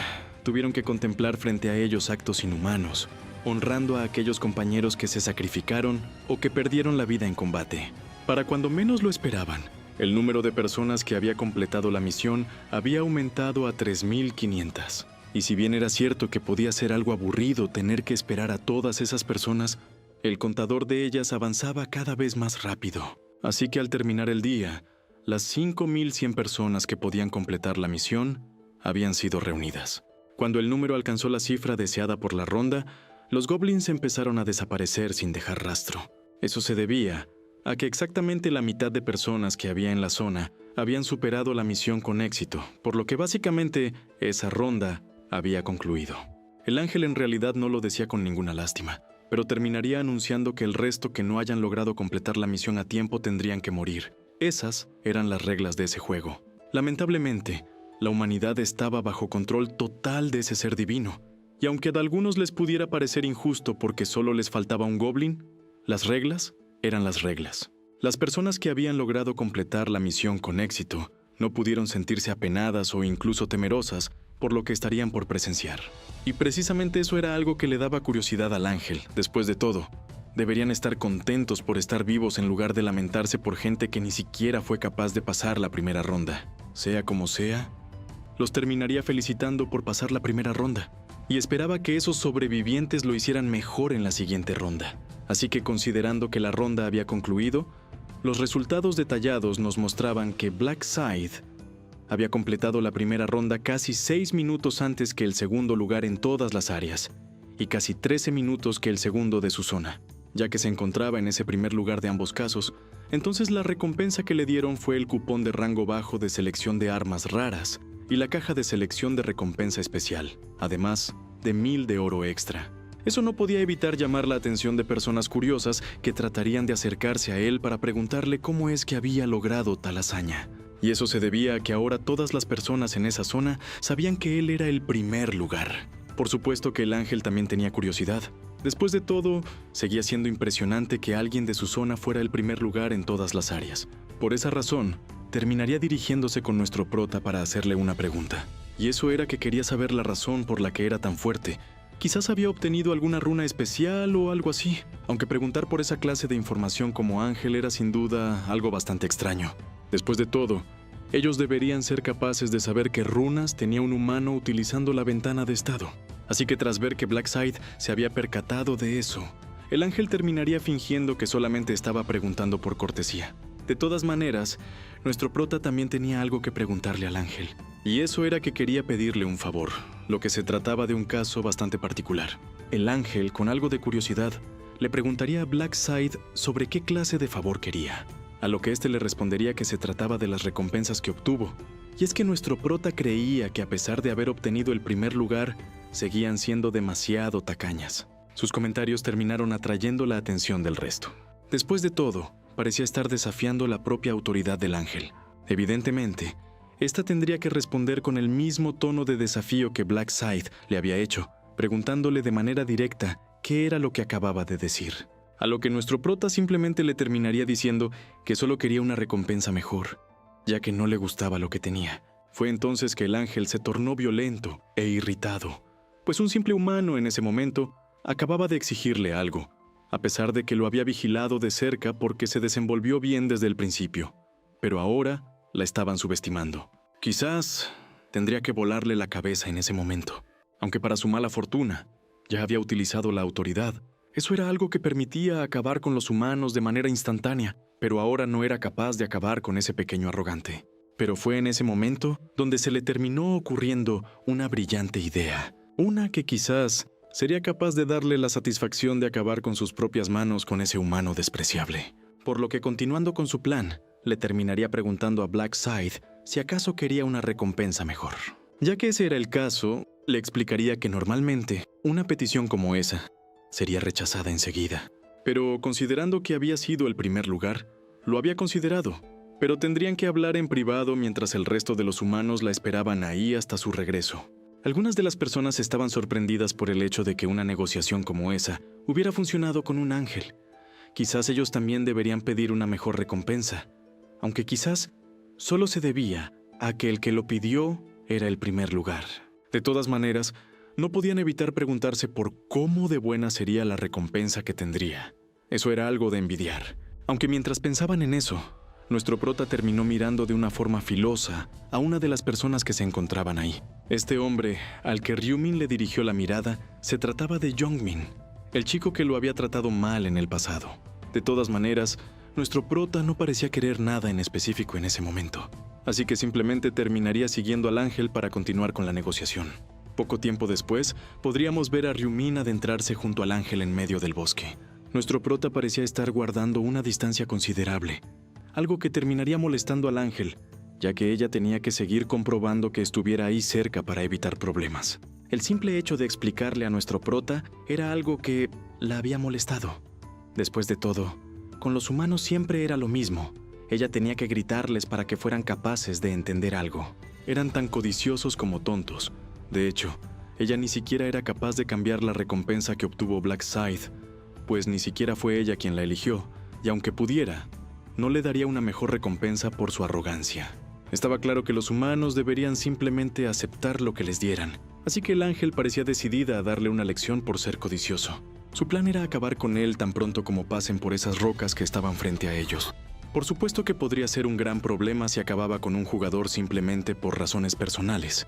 tuvieron que contemplar frente a ellos actos inhumanos, honrando a aquellos compañeros que se sacrificaron o que perdieron la vida en combate. Para cuando menos lo esperaban, el número de personas que había completado la misión había aumentado a 3,500. Y si bien era cierto que podía ser algo aburrido tener que esperar a todas esas personas, el contador de ellas avanzaba cada vez más rápido. Así que al terminar el día, las 5,100 personas que podían completar la misión habían sido reunidas. Cuando el número alcanzó la cifra deseada por la ronda, los goblins empezaron a desaparecer sin dejar rastro. Eso se debía a que exactamente la mitad de personas que había en la zona habían superado la misión con éxito, por lo que básicamente esa ronda había concluido. El ángel en realidad no lo decía con ninguna lástima, pero terminaría anunciando que el resto que no hayan logrado completar la misión a tiempo tendrían que morir. Esas eran las reglas de ese juego. Lamentablemente, la humanidad estaba bajo control total de ese ser divino, y aunque a algunos les pudiera parecer injusto porque solo les faltaba un goblin, las reglas eran las reglas. Las personas que habían logrado completar la misión con éxito no pudieron sentirse apenadas o incluso temerosas por lo que estarían por presenciar. Y precisamente eso era algo que le daba curiosidad al ángel. Después de todo, deberían estar contentos por estar vivos en lugar de lamentarse por gente que ni siquiera fue capaz de pasar la primera ronda. sea como sea, los terminaría felicitando por pasar la primera ronda, y esperaba que esos sobrevivientes lo hicieran mejor en la siguiente ronda. Así que, considerando que la ronda había concluido, los resultados detallados nos mostraban que Black Scythe había completado la primera ronda casi 6 minutos antes que el segundo lugar en todas las áreas, y casi 13 minutos que el segundo de su zona. Ya que se encontraba en ese primer lugar de ambos casos, entonces la recompensa que le dieron fue el cupón de rango bajo de selección de armas raras y la caja de selección de recompensa especial, además de 1000 de oro extra. Eso no podía evitar llamar la atención de personas curiosas que tratarían de acercarse a él para preguntarle cómo es que había logrado tal hazaña. Y eso se debía a que ahora todas las personas en esa zona sabían que él era el primer lugar. Por supuesto que el ángel también tenía curiosidad. Después de todo, seguía siendo impresionante que alguien de su zona fuera el primer lugar en todas las áreas. Por esa razón, terminaría dirigiéndose con nuestro prota para hacerle una pregunta. Y eso era que quería saber la razón por la que era tan fuerte. Quizás había obtenido alguna runa especial o algo así, aunque preguntar por esa clase de información como ángel era sin duda algo bastante extraño. Después de todo, ellos deberían ser capaces de saber que runas tenía un humano utilizando la ventana de estado. Así que tras ver que Black Scythe se había percatado de eso, el ángel terminaría fingiendo que solamente estaba preguntando por cortesía. De todas maneras, nuestro prota también tenía algo que preguntarle al ángel. Y eso era que quería pedirle un favor, lo que se trataba de un caso bastante particular. El ángel, con algo de curiosidad, le preguntaría a Black Scythe sobre qué clase de favor quería, a lo que éste le respondería que se trataba de las recompensas que obtuvo. Y es que nuestro prota creía que a pesar de haber obtenido el primer lugar, seguían siendo demasiado tacañas. Sus comentarios terminaron atrayendo la atención del resto. Después de todo, parecía estar desafiando la propia autoridad del ángel. Evidentemente, esta tendría que responder con el mismo tono de desafío que Black Scythe le había hecho, preguntándole de manera directa qué era lo que acababa de decir. A lo que nuestro prota simplemente le terminaría diciendo que solo quería una recompensa mejor, ya que no le gustaba lo que tenía. Fue entonces que el ángel se tornó violento e irritado, pues un simple humano en ese momento acababa de exigirle algo, a pesar de que lo había vigilado de cerca porque se desenvolvió bien desde el principio. Pero ahora la estaban subestimando. Quizás tendría que volarle la cabeza en ese momento, aunque para su mala fortuna ya había utilizado la autoridad. Eso era algo que permitía acabar con los humanos de manera instantánea, pero ahora no era capaz de acabar con ese pequeño arrogante. Pero fue en ese momento donde se le terminó ocurriendo una brillante idea, una que quizás sería capaz de darle la satisfacción de acabar con sus propias manos con ese humano despreciable. Por lo que, continuando con su plan, le terminaría preguntando a Black Scythe si acaso quería una recompensa mejor. Ya que ese era el caso, le explicaría que normalmente una petición como esa sería rechazada enseguida. Pero considerando que había sido el primer lugar, lo había considerado, pero tendrían que hablar en privado mientras el resto de los humanos la esperaban ahí hasta su regreso. Algunas de las personas estaban sorprendidas por el hecho de que una negociación como esa hubiera funcionado con un ángel. Quizás ellos también deberían pedir una mejor recompensa, aunque quizás solo se debía a que el que lo pidió era el primer lugar. De todas maneras, no podían evitar preguntarse por cómo de buena sería la recompensa que tendría. Eso era algo de envidiar. Aunque mientras pensaban en eso, nuestro prota terminó mirando de una forma filosa a una de las personas que se encontraban ahí. Este hombre, al que Ryumin le dirigió la mirada, se trataba de Youngmin, el chico que lo había tratado mal en el pasado. De todas maneras, nuestro prota no parecía querer nada en específico en ese momento, así que simplemente terminaría siguiendo al ángel para continuar con la negociación. Poco tiempo después, podríamos ver a Ryumin adentrarse junto al ángel en medio del bosque. Nuestro prota parecía estar guardando una distancia considerable, algo que terminaría molestando al ángel, ya que ella tenía que seguir comprobando que estuviera ahí cerca para evitar problemas. El simple hecho de explicarle a nuestro prota era algo que la había molestado. Después de todo, con los humanos siempre era lo mismo. Ella tenía que gritarles para que fueran capaces de entender algo. Eran tan codiciosos como tontos. De hecho, ella ni siquiera era capaz de cambiar la recompensa que obtuvo Black Scythe, pues ni siquiera fue ella quien la eligió, y aunque pudiera, no le daría una mejor recompensa por su arrogancia. Estaba claro que los humanos deberían simplemente aceptar lo que les dieran, así que el ángel parecía decidida a darle una lección por ser codicioso. Su plan era acabar con él tan pronto como pasen por esas rocas que estaban frente a ellos. Por supuesto que podría ser un gran problema si acababa con un jugador simplemente por razones personales,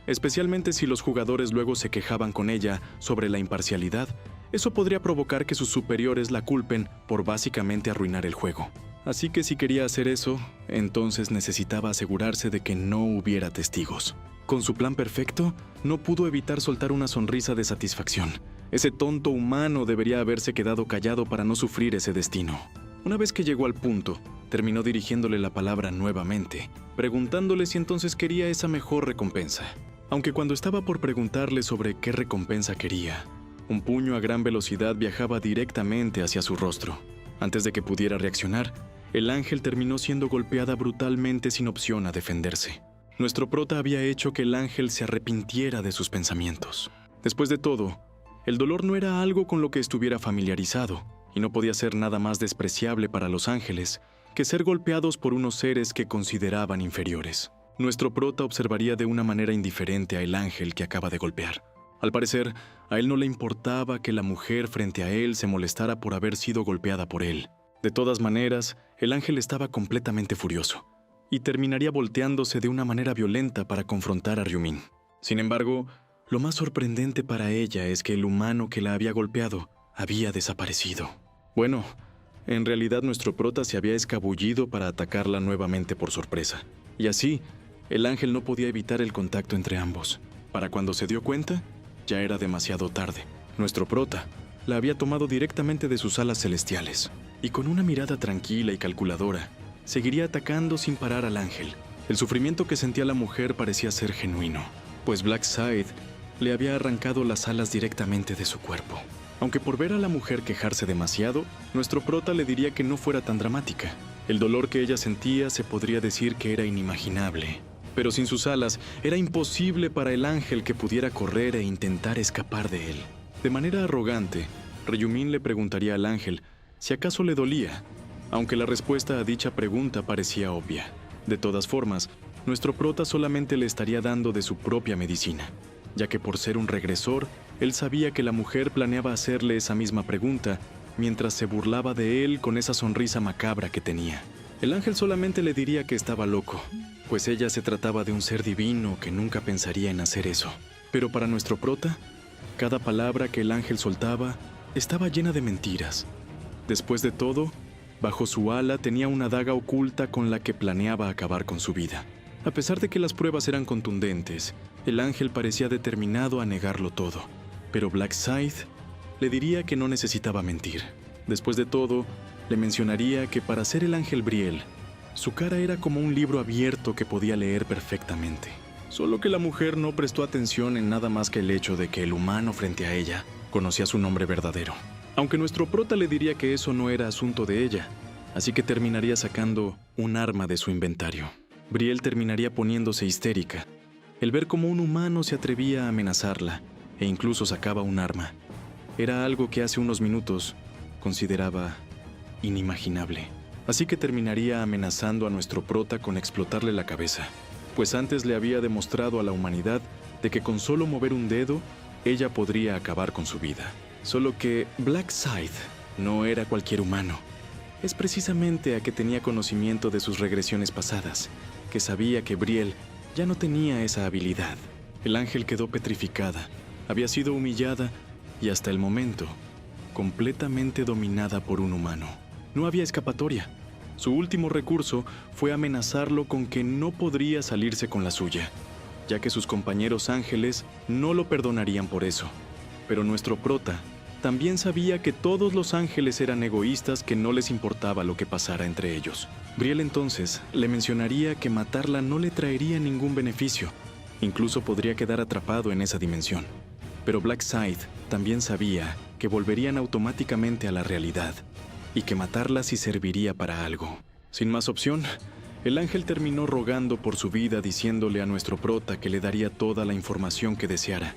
especialmente si los jugadores luego se quejaban con ella sobre la imparcialidad. Eso podría provocar que sus superiores la culpen por básicamente arruinar el juego. Así que si quería hacer eso, entonces necesitaba asegurarse de que no hubiera testigos. Con su plan perfecto, no pudo evitar soltar una sonrisa de satisfacción. Ese tonto humano debería haberse quedado callado para no sufrir ese destino. Una vez que llegó al punto, terminó dirigiéndole la palabra nuevamente, preguntándole si entonces quería esa mejor recompensa. Aunque cuando estaba por preguntarle sobre qué recompensa quería, un puño a gran velocidad viajaba directamente hacia su rostro. Antes de que pudiera reaccionar, el ángel terminó siendo golpeada brutalmente sin opción a defenderse. Nuestro prota había hecho que el ángel se arrepintiera de sus pensamientos. Después de todo, el dolor no era algo con lo que estuviera familiarizado, y no podía ser nada más despreciable para los ángeles que ser golpeados por unos seres que consideraban inferiores. Nuestro prota observaría de una manera indiferente al ángel que acaba de golpear. Al parecer, a él no le importaba que la mujer frente a él se molestara por haber sido golpeada por él. De todas maneras, el ángel estaba completamente furioso y terminaría volteándose de una manera violenta para confrontar a Ryumin. Sin embargo, lo más sorprendente para ella es que el humano que la había golpeado había desaparecido. Bueno, en realidad nuestro prota se había escabullido para atacarla nuevamente por sorpresa. Y así, el ángel no podía evitar el contacto entre ambos. Para cuando se dio cuenta, ya era demasiado tarde. Nuestro prota la había tomado directamente de sus alas celestiales, y con una mirada tranquila y calculadora, seguiría atacando sin parar al ángel. El sufrimiento que sentía la mujer parecía ser genuino, pues Blackside le había arrancado las alas directamente de su cuerpo. Aunque por ver a la mujer quejarse demasiado, nuestro prota le diría que no fuera tan dramática. El dolor que ella sentía se podría decir que era inimaginable. Pero sin sus alas, era imposible para el ángel que pudiera correr e intentar escapar de él. De manera arrogante, Ryumin le preguntaría al ángel si acaso le dolía, aunque la respuesta a dicha pregunta parecía obvia. De todas formas, nuestro prota solamente le estaría dando de su propia medicina, ya que por ser un regresor, él sabía que la mujer planeaba hacerle esa misma pregunta mientras se burlaba de él con esa sonrisa macabra que tenía. El ángel solamente le diría que estaba loco, pues ella se trataba de un ser divino que nunca pensaría en hacer eso. Pero para nuestro prota, cada palabra que el ángel soltaba estaba llena de mentiras. Después de todo, bajo su ala tenía una daga oculta con la que planeaba acabar con su vida. A pesar de que las pruebas eran contundentes, el ángel parecía determinado a negarlo todo. Pero Blackside le diría que no necesitaba mentir. Después de todo, le mencionaría que para ser el ángel Brielle, su cara era como un libro abierto que podía leer perfectamente. Solo que la mujer no prestó atención en nada más que el hecho de que el humano frente a ella conocía su nombre verdadero. Aunque nuestro prota le diría que eso no era asunto de ella, así que terminaría sacando un arma de su inventario. Brielle terminaría poniéndose histérica. El ver cómo un humano se atrevía a amenazarla e incluso sacaba un arma era algo que hace unos minutos consideraba inimaginable. Así que terminaría amenazando a nuestro prota con explotarle la cabeza, pues antes le había demostrado a la humanidad de que con solo mover un dedo, ella podría acabar con su vida. Solo que Blackside no era cualquier humano. Es precisamente a que tenía conocimiento de sus regresiones pasadas, que sabía que Brielle ya no tenía esa habilidad. El ángel quedó petrificada, había sido humillada y hasta el momento, completamente dominada por un humano. No había escapatoria. Su último recurso fue amenazarlo con que no podría salirse con la suya, ya que sus compañeros ángeles no lo perdonarían por eso. Pero nuestro prota también sabía que todos los ángeles eran egoístas que no les importaba lo que pasara entre ellos. Brielle entonces le mencionaría que matarla no le traería ningún beneficio. Incluso podría quedar atrapado en esa dimensión. Pero Blackside también sabía que volverían automáticamente a la realidad y que matarla sí serviría para algo. Sin más opción, el ángel terminó rogando por su vida diciéndole a nuestro prota que le daría toda la información que deseara,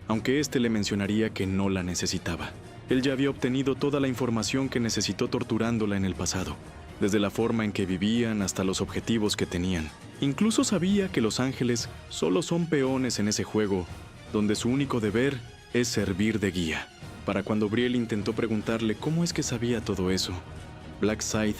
aunque éste le mencionaría que no la necesitaba. Él ya había obtenido toda la información que necesitó torturándola en el pasado, desde la forma en que vivían hasta los objetivos que tenían. Incluso sabía que los ángeles solo son peones en ese juego, donde su único deber es servir de guía. Para cuando Brielle intentó preguntarle cómo es que sabía todo eso, Blackside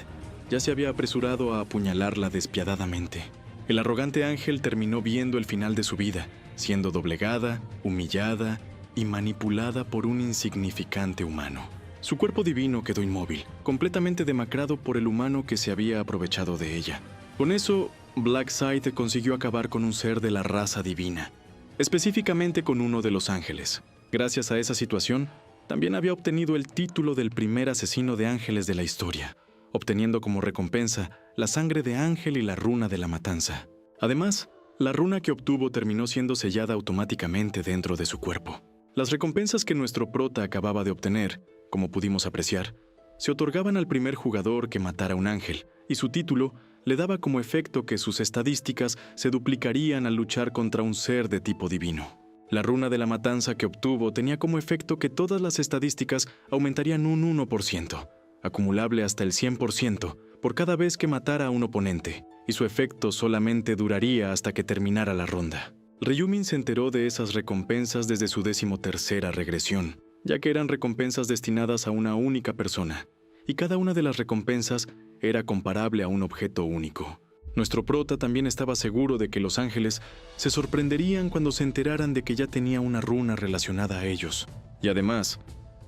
ya se había apresurado a apuñalarla despiadadamente. El arrogante ángel terminó viendo el final de su vida, siendo doblegada, humillada y manipulada por un insignificante humano. Su cuerpo divino quedó inmóvil, completamente demacrado por el humano que se había aprovechado de ella. Con eso, Blackside consiguió acabar con un ser de la raza divina, específicamente con uno de los ángeles. Gracias a esa situación, también había obtenido el título del primer asesino de ángeles de la historia, obteniendo como recompensa la sangre de ángel y la runa de la matanza. Además, la runa que obtuvo terminó siendo sellada automáticamente dentro de su cuerpo. Las recompensas que nuestro prota acababa de obtener, como pudimos apreciar, se otorgaban al primer jugador que matara a un ángel, y su título le daba como efecto que sus estadísticas se duplicarían al luchar contra un ser de tipo divino. La runa de la matanza que obtuvo tenía como efecto que todas las estadísticas aumentarían un 1%, acumulable hasta el 100%, por cada vez que matara a un oponente, y su efecto solamente duraría hasta que terminara la ronda. Ryumin se enteró de esas recompensas desde su 13ª regresión, ya que eran recompensas destinadas a una única persona, y cada una de las recompensas era comparable a un objeto único. Nuestro prota también estaba seguro de que los ángeles se sorprenderían cuando se enteraran de que ya tenía una runa relacionada a ellos. Y además,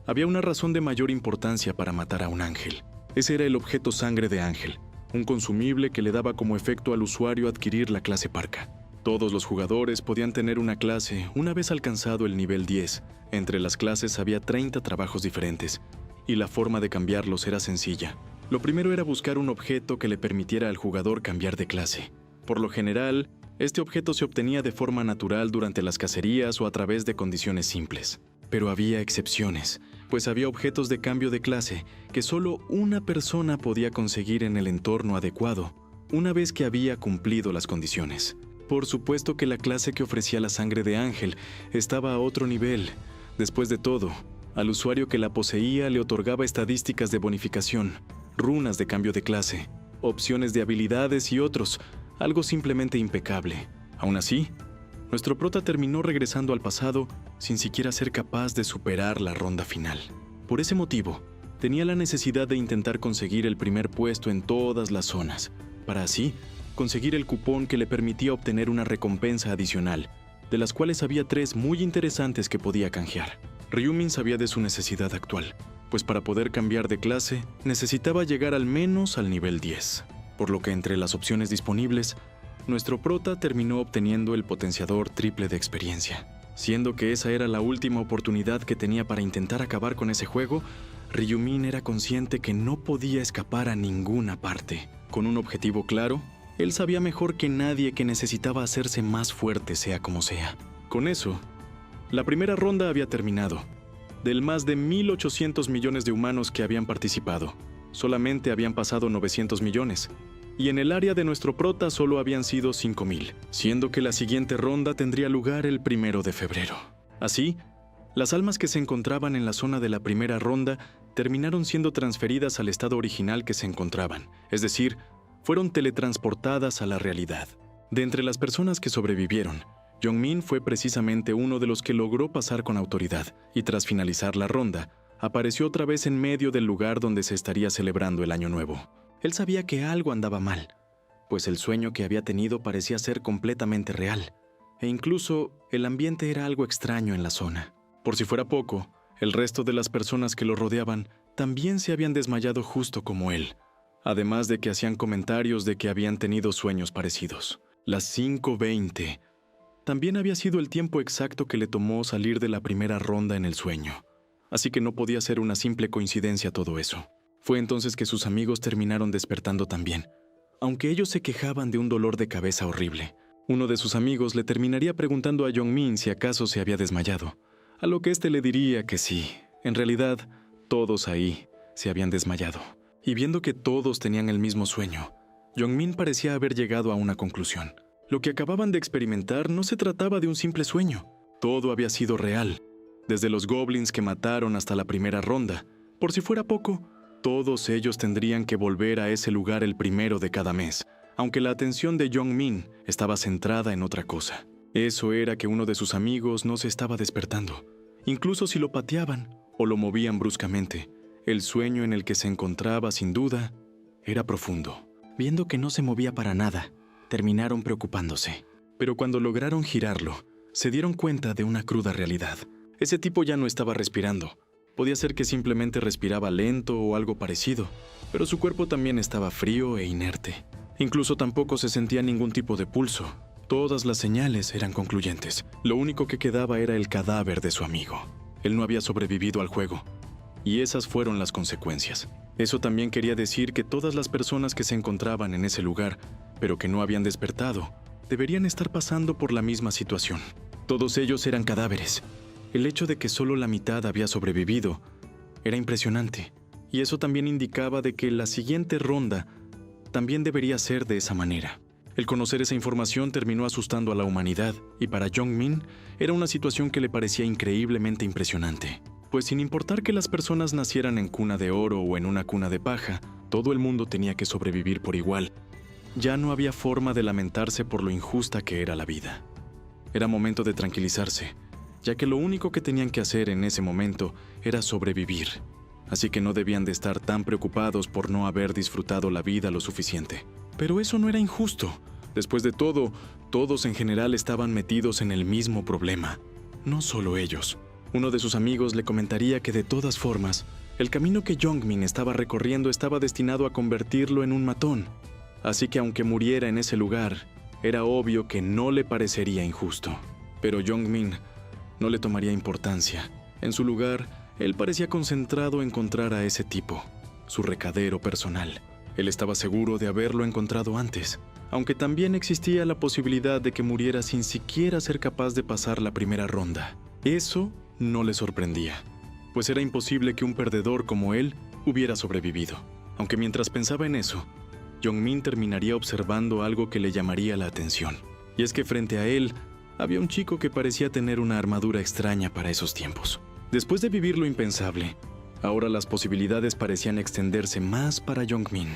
había una razón de mayor importancia para matar a un ángel. Ese era el objeto sangre de ángel, un consumible que le daba como efecto al usuario adquirir la clase parca. Todos los jugadores podían tener una clase una vez alcanzado el nivel 10. Entre las clases había 30 trabajos diferentes, y la forma de cambiarlos era sencilla. Lo primero era buscar un objeto que le permitiera al jugador cambiar de clase. Por lo general, este objeto se obtenía de forma natural durante las cacerías o a través de condiciones simples. Pero había excepciones, pues había objetos de cambio de clase que solo una persona podía conseguir en el entorno adecuado, una vez que había cumplido las condiciones. Por supuesto que la clase que ofrecía la sangre de ángel estaba a otro nivel. Después de todo, al usuario que la poseía le otorgaba estadísticas de bonificación, runas de cambio de clase, opciones de habilidades y otros, algo simplemente impecable. Aún así, nuestro prota terminó regresando al pasado sin siquiera ser capaz de superar la ronda final. Por ese motivo, tenía la necesidad de intentar conseguir el primer puesto en todas las zonas, para así conseguir el cupón que le permitía obtener una recompensa adicional, de las cuales había 3 muy interesantes que podía canjear. Ryumin sabía de su necesidad actual, pues para poder cambiar de clase necesitaba llegar al menos al nivel 10, por lo que entre las opciones disponibles, nuestro prota terminó obteniendo el potenciador triple de experiencia. Siendo que esa era la última oportunidad que tenía para intentar acabar con ese juego, Ryumin era consciente que no podía escapar a ninguna parte. Con un objetivo claro, él sabía mejor que nadie que necesitaba hacerse más fuerte sea como sea. Con eso, la primera ronda había terminado. Del más de 1.800 millones de humanos que habían participado, solamente habían pasado 900 millones, y en el área de nuestro prota solo habían sido 5.000, siendo que la siguiente ronda tendría lugar el 1 de febrero. Así, las almas que se encontraban en la zona de la primera ronda terminaron siendo transferidas al estado original que se encontraban, es decir, fueron teletransportadas a la realidad. De entre las personas que sobrevivieron, Jong-min fue precisamente uno de los que logró pasar con autoridad, y tras finalizar la ronda, apareció otra vez en medio del lugar donde se estaría celebrando el Año Nuevo. Él sabía que algo andaba mal, pues el sueño que había tenido parecía ser completamente real, e incluso el ambiente era algo extraño en la zona. Por si fuera poco, el resto de las personas que lo rodeaban también se habían desmayado justo como él, además de que hacían comentarios de que habían tenido sueños parecidos. Las 5:20 también había sido el tiempo exacto que le tomó salir de la primera ronda en el sueño, así que no podía ser una simple coincidencia todo eso. Fue entonces que sus amigos terminaron despertando también, aunque ellos se quejaban de un dolor de cabeza horrible. Uno de sus amigos le terminaría preguntando a Jong-min si acaso se había desmayado, a lo que éste le diría que sí, en realidad todos ahí se habían desmayado. Y viendo que todos tenían el mismo sueño, Jong-min parecía haber llegado a una conclusión. Lo que acababan de experimentar no se trataba de un simple sueño. Todo había sido real, desde los goblins que mataron hasta la primera ronda. Por si fuera poco, todos ellos tendrían que volver a ese lugar el 1 de cada mes, aunque la atención de Jong-min estaba centrada en otra cosa. Eso era que uno de sus amigos no se estaba despertando. Incluso si lo pateaban o lo movían bruscamente, el sueño en el que se encontraba, sin duda, era profundo. Viendo que no se movía para nada, terminaron preocupándose. Pero cuando lograron girarlo, se dieron cuenta de una cruda realidad. Ese tipo ya no estaba respirando. Podía ser que simplemente respiraba lento o algo parecido, pero su cuerpo también estaba frío e inerte. Incluso tampoco se sentía ningún tipo de pulso. Todas las señales eran concluyentes. Lo único que quedaba era el cadáver de su amigo. Él no había sobrevivido al juego. Y esas fueron las consecuencias. Eso también quería decir que todas las personas que se encontraban en ese lugar, pero que no habían despertado, deberían estar pasando por la misma situación. Todos ellos eran cadáveres. El hecho de que solo la mitad había sobrevivido era impresionante. Y eso también indicaba de que la siguiente ronda también debería ser de esa manera. El conocer esa información terminó asustando a la humanidad, y para Jong-min era una situación que le parecía increíblemente impresionante. Pues sin importar que las personas nacieran en cuna de oro o en una cuna de paja, todo el mundo tenía que sobrevivir por igual. Ya no había forma de lamentarse por lo injusta que era la vida. Era momento de tranquilizarse, ya que lo único que tenían que hacer en ese momento era sobrevivir. Así que no debían de estar tan preocupados por no haber disfrutado la vida lo suficiente. Pero eso no era injusto. Después de todo, todos en general estaban metidos en el mismo problema. No solo ellos. Uno de sus amigos le comentaría que de todas formas, el camino que Jong-min estaba recorriendo estaba destinado a convertirlo en un matón. Así que aunque muriera en ese lugar, era obvio que no le parecería injusto. Pero Jong-min no le tomaría importancia. En su lugar, él parecía concentrado en encontrar a ese tipo, su recadero personal. Él estaba seguro de haberlo encontrado antes, aunque también existía la posibilidad de que muriera sin siquiera ser capaz de pasar la primera ronda. Eso no le sorprendía, pues era imposible que un perdedor como él hubiera sobrevivido. Aunque mientras pensaba en eso, Jong-min terminaría observando algo que le llamaría la atención. Y es que frente a él había un chico que parecía tener una armadura extraña para esos tiempos. Después de vivir lo impensable, ahora las posibilidades parecían extenderse más para Jong-min,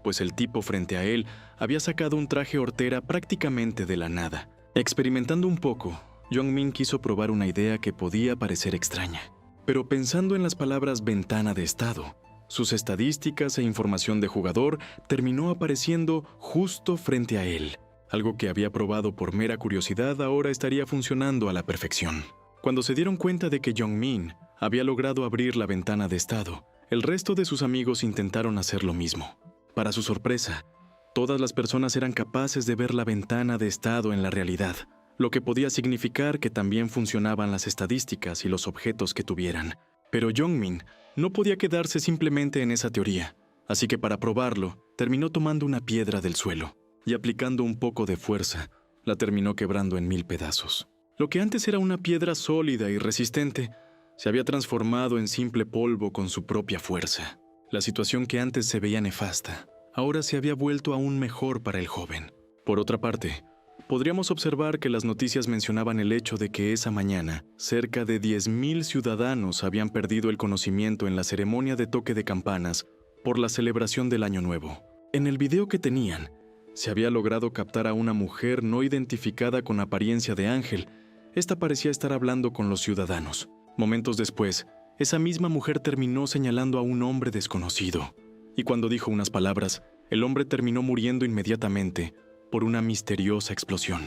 pues el tipo frente a él había sacado un traje hortera prácticamente de la nada. Experimentando un poco, Jong-min quiso probar una idea que podía parecer extraña. Pero pensando en las palabras ventana de estado, sus estadísticas e información de jugador terminó apareciendo justo frente a él. Algo que había probado por mera curiosidad ahora estaría funcionando a la perfección. Cuando se dieron cuenta de que Jong-min había logrado abrir la ventana de estado, el resto de sus amigos intentaron hacer lo mismo. Para su sorpresa, todas las personas eran capaces de ver la ventana de estado en la realidad, lo que podía significar que también funcionaban las estadísticas y los objetos que tuvieran. Pero Jong-min no podía quedarse simplemente en esa teoría, así que para probarlo, terminó tomando una piedra del suelo y aplicando un poco de fuerza, la terminó quebrando en 1000 pedazos. Lo que antes era una piedra sólida y resistente, se había transformado en simple polvo con su propia fuerza. La situación que antes se veía nefasta, ahora se había vuelto aún mejor para el joven. Por otra parte, podríamos observar que las noticias mencionaban el hecho de que esa mañana, cerca de 10,000 ciudadanos habían perdido el conocimiento en la ceremonia de toque de campanas por la celebración del Año Nuevo. En el video que tenían, se había logrado captar a una mujer no identificada con apariencia de ángel. Esta parecía estar hablando con los ciudadanos. Momentos después, esa misma mujer terminó señalando a un hombre desconocido. Y cuando dijo unas palabras, el hombre terminó muriendo inmediatamente por una misteriosa explosión.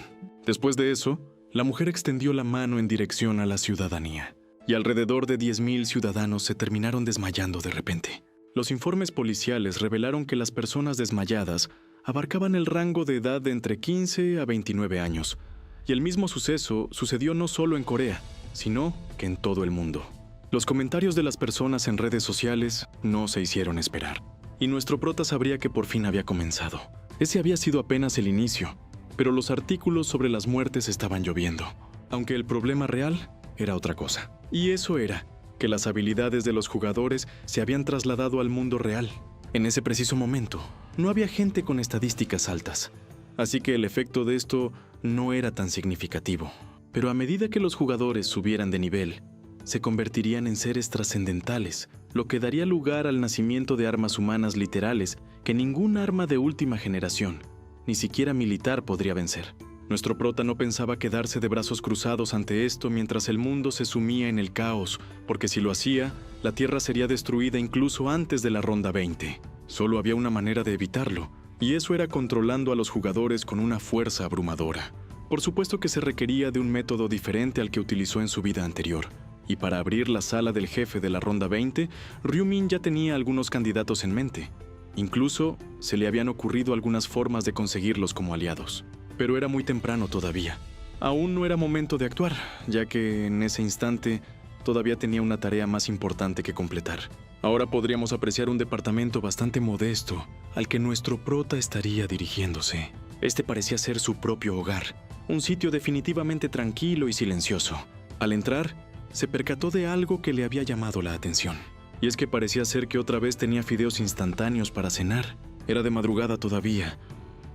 Después de eso, la mujer extendió la mano en dirección a la ciudadanía. Y alrededor de 10,000 ciudadanos se terminaron desmayando de repente. Los informes policiales revelaron que las personas desmayadas abarcaban el rango de edad de entre 15 a 29 años. Y el mismo suceso sucedió no solo en Corea, sino que en todo el mundo. Los comentarios de las personas en redes sociales no se hicieron esperar. Y nuestro prota sabría que por fin había comenzado. Ese había sido apenas el inicio, pero los artículos sobre las muertes estaban lloviendo. Aunque el problema real era otra cosa. Y eso era que las habilidades de los jugadores se habían trasladado al mundo real. En ese preciso momento, no había gente con estadísticas altas. Así que el efecto de esto no era tan significativo. Pero a medida que los jugadores subieran de nivel, se convertirían en seres trascendentales, lo que daría lugar al nacimiento de armas humanas literales que ningún arma de última generación, ni siquiera militar, podría vencer. Nuestro prota no pensaba quedarse de brazos cruzados ante esto mientras el mundo se sumía en el caos, porque si lo hacía, la Tierra sería destruida incluso antes de la ronda 20. Solo había una manera de evitarlo, y eso era controlando a los jugadores con una fuerza abrumadora. Por supuesto que se requería de un método diferente al que utilizó en su vida anterior, y para abrir la sala del jefe de la ronda 20, Ryu-Min ya tenía algunos candidatos en mente. Incluso se le habían ocurrido algunas formas de conseguirlos como aliados. Pero era muy temprano todavía. Aún no era momento de actuar, ya que en ese instante todavía tenía una tarea más importante que completar. Ahora podríamos apreciar un departamento bastante modesto al que nuestro prota estaría dirigiéndose. Este parecía ser su propio hogar, un sitio definitivamente tranquilo y silencioso. Al entrar, se percató de algo que le había llamado la atención. Y es que parecía ser que otra vez tenía fideos instantáneos para cenar. Era de madrugada todavía,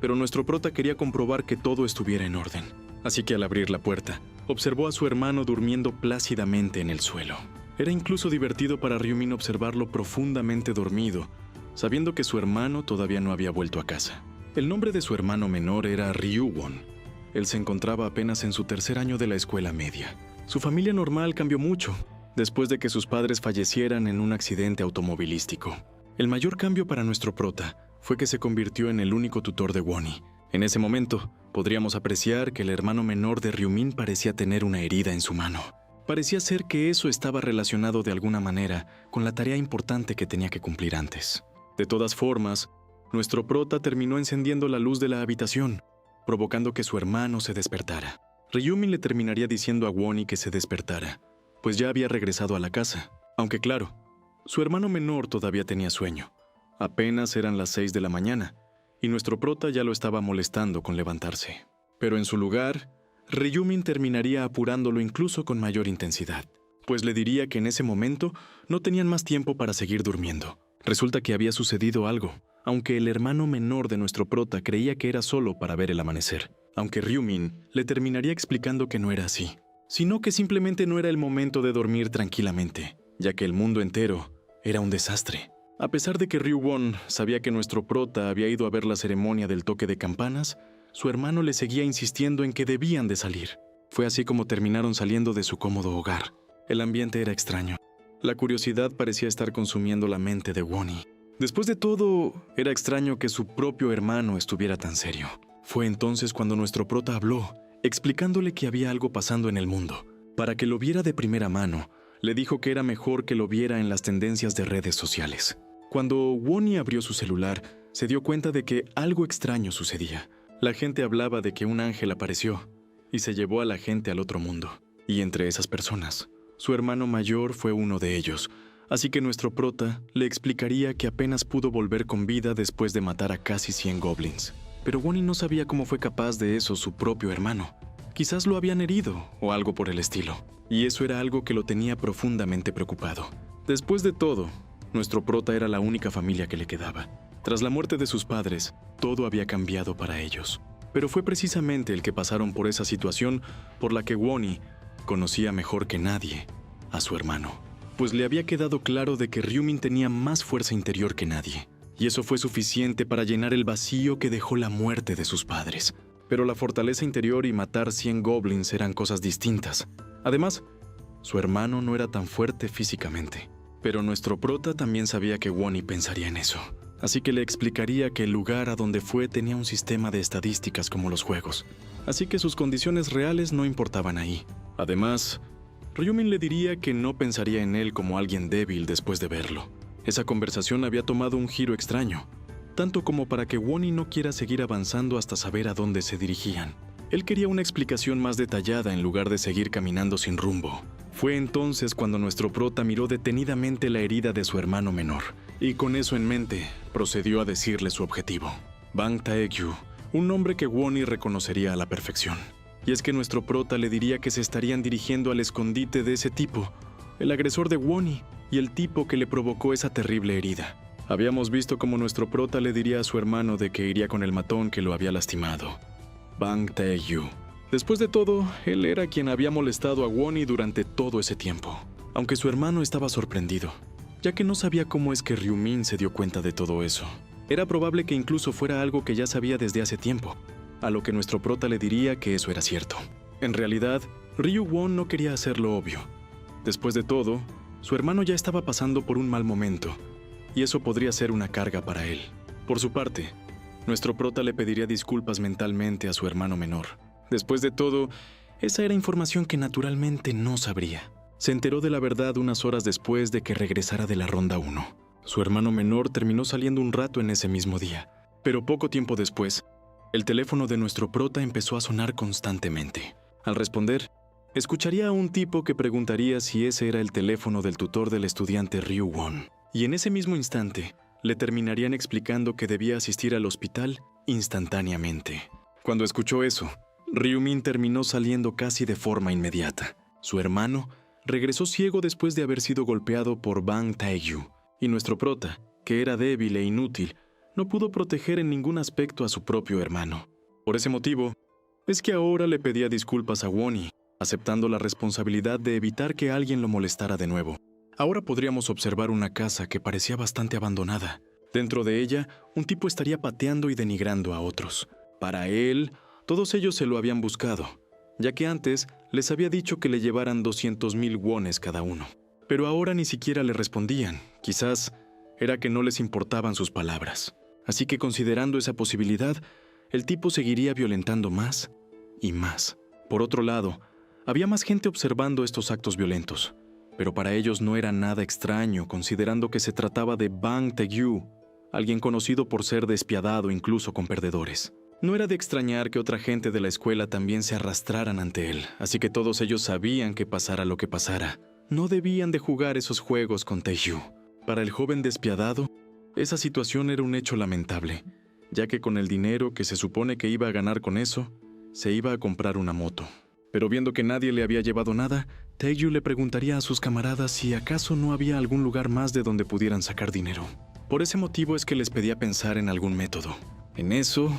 pero nuestro prota quería comprobar que todo estuviera en orden. Así que al abrir la puerta, observó a su hermano durmiendo plácidamente en el suelo. Era incluso divertido para Ryu-Min observarlo profundamente dormido, sabiendo que su hermano todavía no había vuelto a casa. El nombre de su hermano menor era Ryu-Won. Él se encontraba apenas en su tercer año de la escuela media. Su familia normal cambió mucho después de que sus padres fallecieran en un accidente automovilístico. El mayor cambio para nuestro prota fue que se convirtió en el único tutor de Wonnie. En ese momento, podríamos apreciar que el hermano menor de Ryu-Min parecía tener una herida en su mano. Parecía ser que eso estaba relacionado de alguna manera con la tarea importante que tenía que cumplir antes. De todas formas, nuestro prota terminó encendiendo la luz de la habitación, provocando que su hermano se despertara. Ryu-Min le terminaría diciendo a Wonnie que se despertara, pues ya había regresado a la casa. Aunque claro, su hermano menor todavía tenía sueño. Apenas eran las 6 de la mañana, y nuestro prota ya lo estaba molestando con levantarse. Pero en su lugar, Ryu-Min terminaría apurándolo incluso con mayor intensidad, pues le diría que en ese momento no tenían más tiempo para seguir durmiendo. Resulta que había sucedido algo, aunque el hermano menor de nuestro prota creía que era solo para ver el amanecer. Aunque Ryu-Min le terminaría explicando que no era así, sino que simplemente no era el momento de dormir tranquilamente, ya que el mundo entero era un desastre. A pesar de que Ryu-Won sabía que nuestro prota había ido a ver la ceremonia del toque de campanas, su hermano le seguía insistiendo en que debían de salir. Fue así como terminaron saliendo de su cómodo hogar. El ambiente era extraño. La curiosidad parecía estar consumiendo la mente de Wonnie. Después de todo, era extraño que su propio hermano estuviera tan serio. Fue entonces cuando nuestro prota habló, explicándole que había algo pasando en el mundo. Para que lo viera de primera mano, le dijo que era mejor que lo viera en las tendencias de redes sociales. Cuando Wonnie abrió su celular, se dio cuenta de que algo extraño sucedía. La gente hablaba de que un ángel apareció y se llevó a la gente al otro mundo. Y entre esas personas, su hermano mayor fue uno de ellos. Así que nuestro prota le explicaría que apenas pudo volver con vida después de matar a casi 100 goblins. Pero Wonnie no sabía cómo fue capaz de eso su propio hermano. Quizás lo habían herido o algo por el estilo. Y eso era algo que lo tenía profundamente preocupado. Después de todo, nuestro prota era la única familia que le quedaba. Tras la muerte de sus padres, todo había cambiado para ellos. Pero fue precisamente el que pasaron por esa situación por la que Wonnie conocía mejor que nadie a su hermano. Pues le había quedado claro de que Ryu-Min tenía más fuerza interior que nadie. Y eso fue suficiente para llenar el vacío que dejó la muerte de sus padres. Pero la fortaleza interior y matar 100 goblins eran cosas distintas. Además, su hermano no era tan fuerte físicamente. Pero nuestro prota también sabía que Wonnie pensaría en eso. Así que le explicaría que el lugar a donde fue tenía un sistema de estadísticas como los juegos. Así que sus condiciones reales no importaban ahí. Además, Ryu-Min le diría que no pensaría en él como alguien débil después de verlo. Esa conversación había tomado un giro extraño, tanto como para que Wonnie no quiera seguir avanzando hasta saber a dónde se dirigían. Él quería una explicación más detallada en lugar de seguir caminando sin rumbo. Fue entonces cuando nuestro prota miró detenidamente la herida de su hermano menor, y con eso en mente, procedió a decirle su objetivo. Bang Taekyu, un nombre que Wonnie reconocería a la perfección. Y es que nuestro prota le diría que se estarían dirigiendo al escondite de ese tipo, el agresor de Wonnie y el tipo que le provocó esa terrible herida. Habíamos visto cómo nuestro prota le diría a su hermano de que iría con el matón que lo había lastimado. Bang Taekyu. Después de todo, él era quien había molestado a Wonnie durante todo ese tiempo. Aunque su hermano estaba sorprendido, ya que no sabía cómo es que Ryu-Min se dio cuenta de todo eso. Era probable que incluso fuera algo que ya sabía desde hace tiempo, a lo que nuestro prota le diría que eso era cierto. En realidad, Ryu-Won no quería hacerlo obvio. Después de todo, su hermano ya estaba pasando por un mal momento, y eso podría ser una carga para él. Por su parte, nuestro prota le pediría disculpas mentalmente a su hermano menor. Después de todo, esa era información que naturalmente no sabría. Se enteró de la verdad unas horas después de que regresara de la ronda 1. Su hermano menor terminó saliendo un rato en ese mismo día, pero poco tiempo después, el teléfono de nuestro prota empezó a sonar constantemente. Al responder, escucharía a un tipo que preguntaría si ese era el teléfono del tutor del estudiante Ryu Won. Y en ese mismo instante, le terminarían explicando que debía asistir al hospital instantáneamente. Cuando escuchó eso, Ryu-min terminó saliendo casi de forma inmediata. Su hermano regresó ciego después de haber sido golpeado por Bang Tae-gyu, y nuestro prota, que era débil e inútil, no pudo proteger en ningún aspecto a su propio hermano. Por ese motivo, es que ahora le pedía disculpas a Won-hee, aceptando la responsabilidad de evitar que alguien lo molestara de nuevo. Ahora podríamos observar una casa que parecía bastante abandonada. Dentro de ella, un tipo estaría pateando y denigrando a otros. Para él, todos ellos se lo habían buscado, ya que antes les había dicho que le llevaran 200,000 wones cada uno. Pero ahora ni siquiera le respondían. Quizás era que no les importaban sus palabras. Así que considerando esa posibilidad, el tipo seguiría violentando más y más. Por otro lado, había más gente observando estos actos violentos, pero para ellos no era nada extraño, considerando que se trataba de Bang Tae-gyu, alguien conocido por ser despiadado incluso con perdedores. No era de extrañar que otra gente de la escuela también se arrastraran ante él, así que todos ellos sabían que pasara lo que pasara, no debían de jugar esos juegos con Tae-gyu. Para el joven despiadado, esa situación era un hecho lamentable, ya que con el dinero que se supone que iba a ganar con eso, se iba a comprar una moto. Pero viendo que nadie le había llevado nada, Tae-gyu le preguntaría a sus camaradas si acaso no había algún lugar más de donde pudieran sacar dinero. Por ese motivo es que les pedía pensar en algún método. En eso,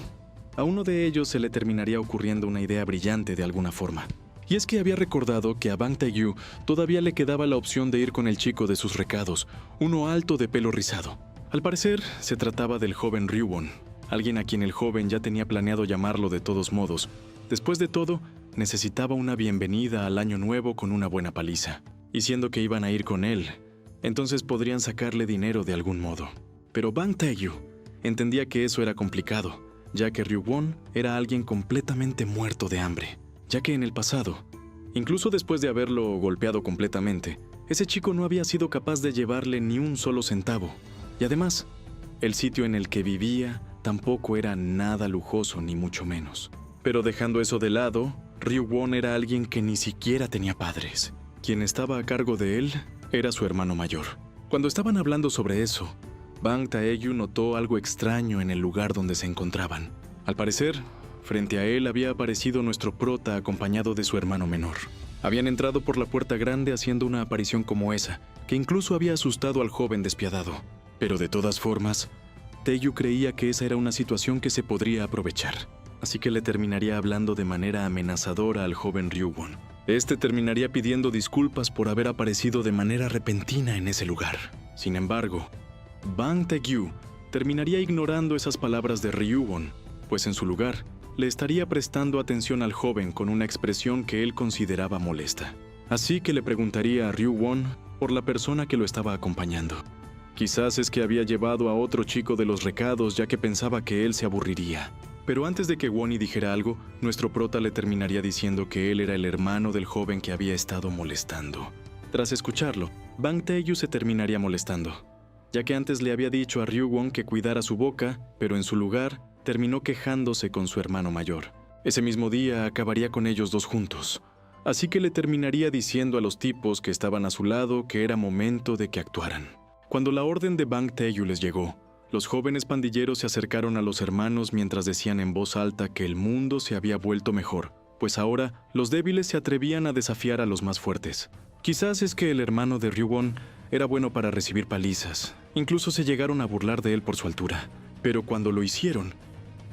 a uno de ellos se le terminaría ocurriendo una idea brillante de alguna forma. Y es que había recordado que a Bang Tae-gyu todavía le quedaba la opción de ir con el chico de sus recados, uno alto de pelo rizado. Al parecer, se trataba del joven Ryu-won, alguien a quien el joven ya tenía planeado llamarlo de todos modos. Después de todo, necesitaba una bienvenida al año nuevo con una buena paliza. Y siendo que iban a ir con él, entonces podrían sacarle dinero de algún modo. Pero Bang Tae-gyu entendía que eso era complicado, ya que Ryu-won era alguien completamente muerto de hambre, ya que en el pasado, incluso después de haberlo golpeado completamente, ese chico no había sido capaz de llevarle ni un solo centavo. Y además, el sitio en el que vivía tampoco era nada lujoso ni mucho menos. Pero dejando eso de lado, Ryu-won era alguien que ni siquiera tenía padres. Quien estaba a cargo de él era su hermano mayor. Cuando estaban hablando sobre eso, Bang Tae-gyu notó algo extraño en el lugar donde se encontraban. Al parecer, frente a él había aparecido nuestro prota acompañado de su hermano menor. Habían entrado por la puerta grande haciendo una aparición como esa, que incluso había asustado al joven despiadado. Pero de todas formas, Tae-gyu creía que esa era una situación que se podría aprovechar. Así que le terminaría hablando de manera amenazadora al joven Ryu-won. Este terminaría pidiendo disculpas por haber aparecido de manera repentina en ese lugar. Sin embargo, Bang Tae-gyu terminaría ignorando esas palabras de Ryu-won, pues en su lugar le estaría prestando atención al joven con una expresión que él consideraba molesta. Así que le preguntaría a Ryu-won por la persona que lo estaba acompañando. Quizás es que había llevado a otro chico de los recados ya que pensaba que él se aburriría. Pero antes de que Won-hee dijera algo, nuestro prota le terminaría diciendo que él era el hermano del joven que había estado molestando. Tras escucharlo, Bang Tae-gyu se terminaría molestando, ya que antes le había dicho a Ryu-won que cuidara su boca, pero en su lugar terminó quejándose con su hermano mayor. Ese mismo día acabaría con ellos dos juntos, así que le terminaría diciendo a los tipos que estaban a su lado que era momento de que actuaran. Cuando la orden de Bang Tae-gyu les llegó, los jóvenes pandilleros se acercaron a los hermanos mientras decían en voz alta que el mundo se había vuelto mejor, pues ahora los débiles se atrevían a desafiar a los más fuertes. Quizás es que el hermano de Ryu-won era bueno para recibir palizas, incluso se llegaron a burlar de él por su altura. Pero cuando lo hicieron,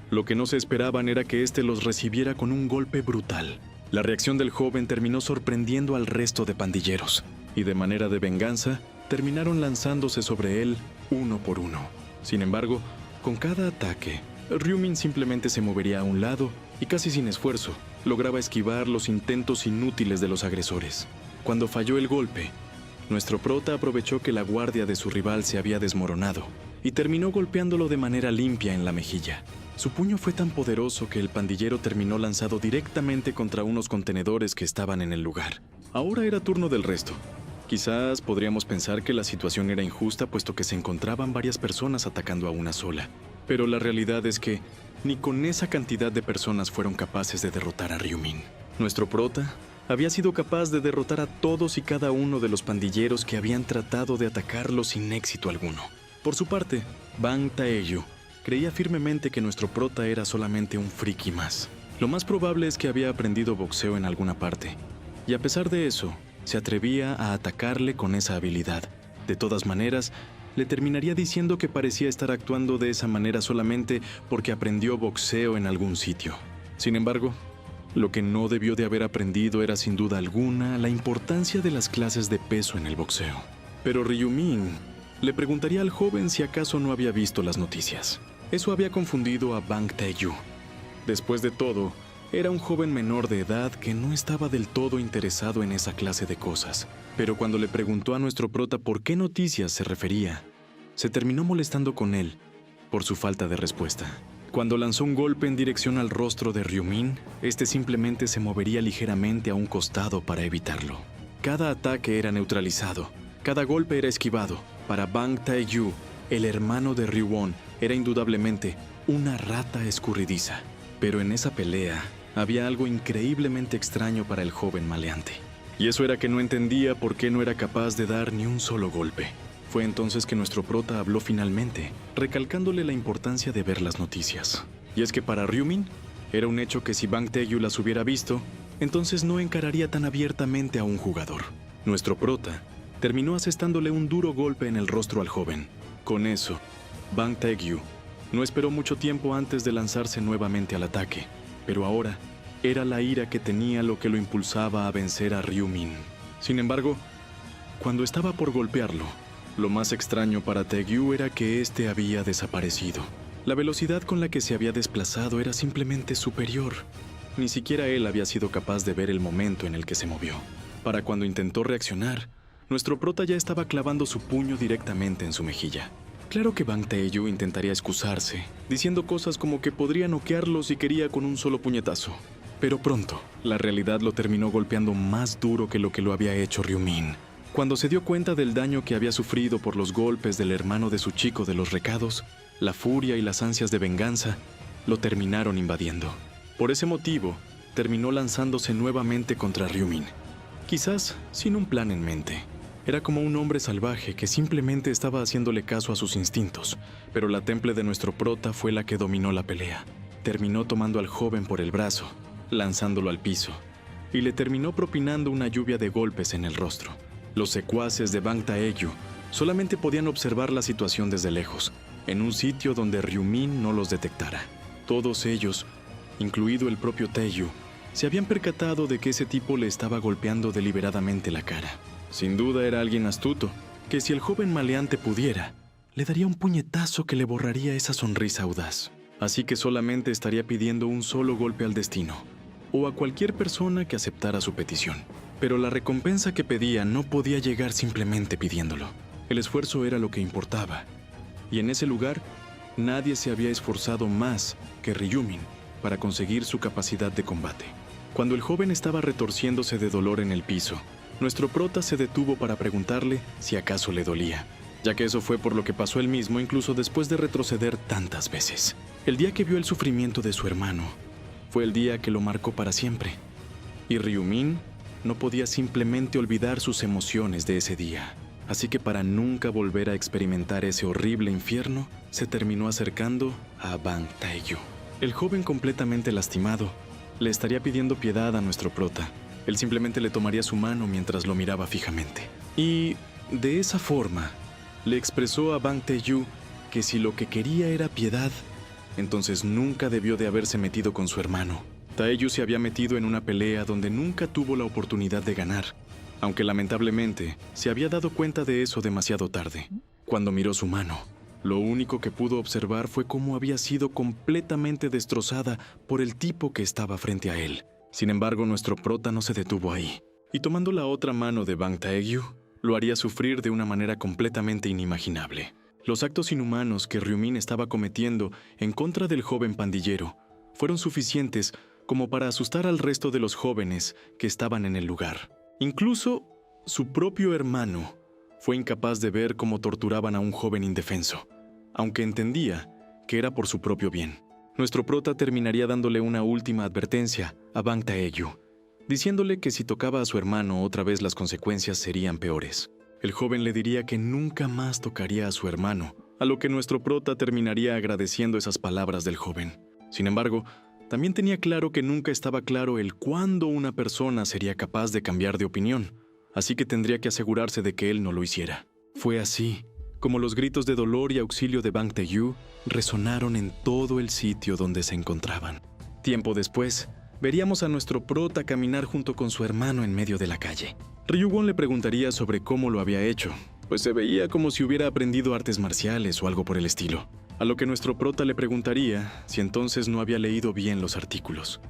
lo que no se esperaban era que éste los recibiera con un golpe brutal. La reacción del joven terminó sorprendiendo al resto de pandilleros, y de manera de venganza, terminaron lanzándose sobre él uno por uno. Sin embargo, con cada ataque, Ryu-min simplemente se movería a un lado y casi sin esfuerzo, lograba esquivar los intentos inútiles de los agresores. Cuando falló el golpe, Nuestro prota aprovechó que la guardia de su rival se había desmoronado y terminó golpeándolo de manera limpia en la mejilla. Su puño fue tan poderoso que el pandillero terminó lanzado directamente contra unos contenedores que estaban en el lugar. Ahora era turno del resto. Quizás podríamos pensar que la situación era injusta puesto que se encontraban varias personas atacando a una sola. Pero la realidad es que ni con esa cantidad de personas fueron capaces de derrotar a Ryumin. Nuestro prota había sido capaz de derrotar a todos y cada uno de los pandilleros que habían tratado de atacarlo sin éxito alguno. Por su parte, Bang Taeyu creía firmemente que nuestro prota era solamente un friki más. Lo más probable es que había aprendido boxeo en alguna parte. Y a pesar de eso, se atrevía a atacarle con esa habilidad. De todas maneras, le terminaría diciendo que parecía estar actuando de esa manera solamente porque aprendió boxeo en algún sitio. Sin embargo, lo que no debió de haber aprendido era sin duda alguna la importancia de las clases de peso en el boxeo. Pero Ryumin le preguntaría al joven si acaso no había visto las noticias. Eso había confundido a Bang Taeyu. Después de todo, era un joven menor de edad que no estaba del todo interesado en esa clase de cosas. Pero cuando le preguntó a nuestro prota por qué noticias se refería, se terminó molestando con él por su falta de respuesta. Cuando lanzó un golpe en dirección al rostro de Ryumin, este simplemente se movería ligeramente a un costado para evitarlo. Cada ataque era neutralizado, cada golpe era esquivado. Para Bang Taeyu, el hermano de Ryuwon era indudablemente una rata escurridiza. Pero en esa pelea había algo increíblemente extraño para el joven maleante. Y eso era que no entendía por qué no era capaz de dar ni un solo golpe. Fue entonces que nuestro prota habló finalmente, recalcándole la importancia de ver las noticias. Y es que para Ryumin, era un hecho que si Bang Taeyu las hubiera visto, entonces no encararía tan abiertamente a un jugador. Nuestro prota terminó asestándole un duro golpe en el rostro al joven. Con eso, Bang Taeyu no esperó mucho tiempo antes de lanzarse nuevamente al ataque, pero ahora era la ira que tenía lo que lo impulsaba a vencer a Ryumin. Sin embargo, cuando estaba por golpearlo, lo más extraño para Taeyu era que éste había desaparecido. La velocidad con la que se había desplazado era simplemente superior. Ni siquiera él había sido capaz de ver el momento en el que se movió. Para cuando intentó reaccionar, nuestro prota ya estaba clavando su puño directamente en su mejilla. Claro que Bang Taeyu intentaría excusarse, diciendo cosas como que podría noquearlo si quería con un solo puñetazo. Pero pronto, la realidad lo terminó golpeando más duro que lo que lo había hecho Ryumin. Cuando se dio cuenta del daño que había sufrido por los golpes del hermano de su chico de los recados, la furia y las ansias de venganza lo terminaron invadiendo. Por ese motivo, terminó lanzándose nuevamente contra Ryumin. Quizás sin un plan en mente. Era como un hombre salvaje que simplemente estaba haciéndole caso a sus instintos, pero la temple de nuestro prota fue la que dominó la pelea. Terminó tomando al joven por el brazo, lanzándolo al piso, y le terminó propinando una lluvia de golpes en el rostro. Los secuaces de Bang Taeyu solamente podían observar la situación desde lejos, en un sitio donde Ryumin no los detectara. Todos ellos, incluido el propio Taeyu, se habían percatado de que ese tipo le estaba golpeando deliberadamente la cara. Sin duda era alguien astuto, que si el joven maleante pudiera, le daría un puñetazo que le borraría esa sonrisa audaz. Así que solamente estaría pidiendo un solo golpe al destino, o a cualquier persona que aceptara su petición. Pero la recompensa que pedía no podía llegar simplemente pidiéndolo. El esfuerzo era lo que importaba. Y en ese lugar, nadie se había esforzado más que Ryumin para conseguir su capacidad de combate. Cuando el joven estaba retorciéndose de dolor en el piso, nuestro prota se detuvo para preguntarle si acaso le dolía, ya que eso fue por lo que pasó él mismo incluso después de retroceder tantas veces. El día que vio el sufrimiento de su hermano fue el día que lo marcó para siempre. Y Ryumin no podía simplemente olvidar sus emociones de ese día. Así que para nunca volver a experimentar ese horrible infierno, se terminó acercando a Bang Taeyu. El joven completamente lastimado le estaría pidiendo piedad a nuestro prota. Él simplemente le tomaría su mano mientras lo miraba fijamente. Y de esa forma, le expresó a Bang Taeyu que si lo que quería era piedad, entonces nunca debió de haberse metido con su hermano. Taeyu se había metido en una pelea donde nunca tuvo la oportunidad de ganar, aunque lamentablemente se había dado cuenta de eso demasiado tarde. Cuando miró su mano, lo único que pudo observar fue cómo había sido completamente destrozada por el tipo que estaba frente a él. Sin embargo, nuestro prota no se detuvo ahí, y tomando la otra mano de Bang Taeyu, lo haría sufrir de una manera completamente inimaginable. Los actos inhumanos que Ryumin estaba cometiendo en contra del joven pandillero fueron suficientes como para asustar al resto de los jóvenes que estaban en el lugar. Incluso su propio hermano fue incapaz de ver cómo torturaban a un joven indefenso, aunque entendía que era por su propio bien. Nuestro prota terminaría dándole una última advertencia a Bang Tae-gyu, diciéndole que si tocaba a su hermano otra vez las consecuencias serían peores. El joven le diría que nunca más tocaría a su hermano, a lo que nuestro prota terminaría agradeciendo esas palabras del joven. Sin embargo, también tenía claro que nunca estaba claro el cuándo una persona sería capaz de cambiar de opinión, así que tendría que asegurarse de que él no lo hiciera. Fue así como los gritos de dolor y auxilio de Bang Tae-gyu resonaron en todo el sitio donde se encontraban. Tiempo después, veríamos a nuestro prota caminar junto con su hermano en medio de la calle. Ryuwon le preguntaría sobre cómo lo había hecho, pues se veía como si hubiera aprendido artes marciales o algo por el estilo. A lo que nuestro prota le preguntaría si entonces no había leído bien los artículos,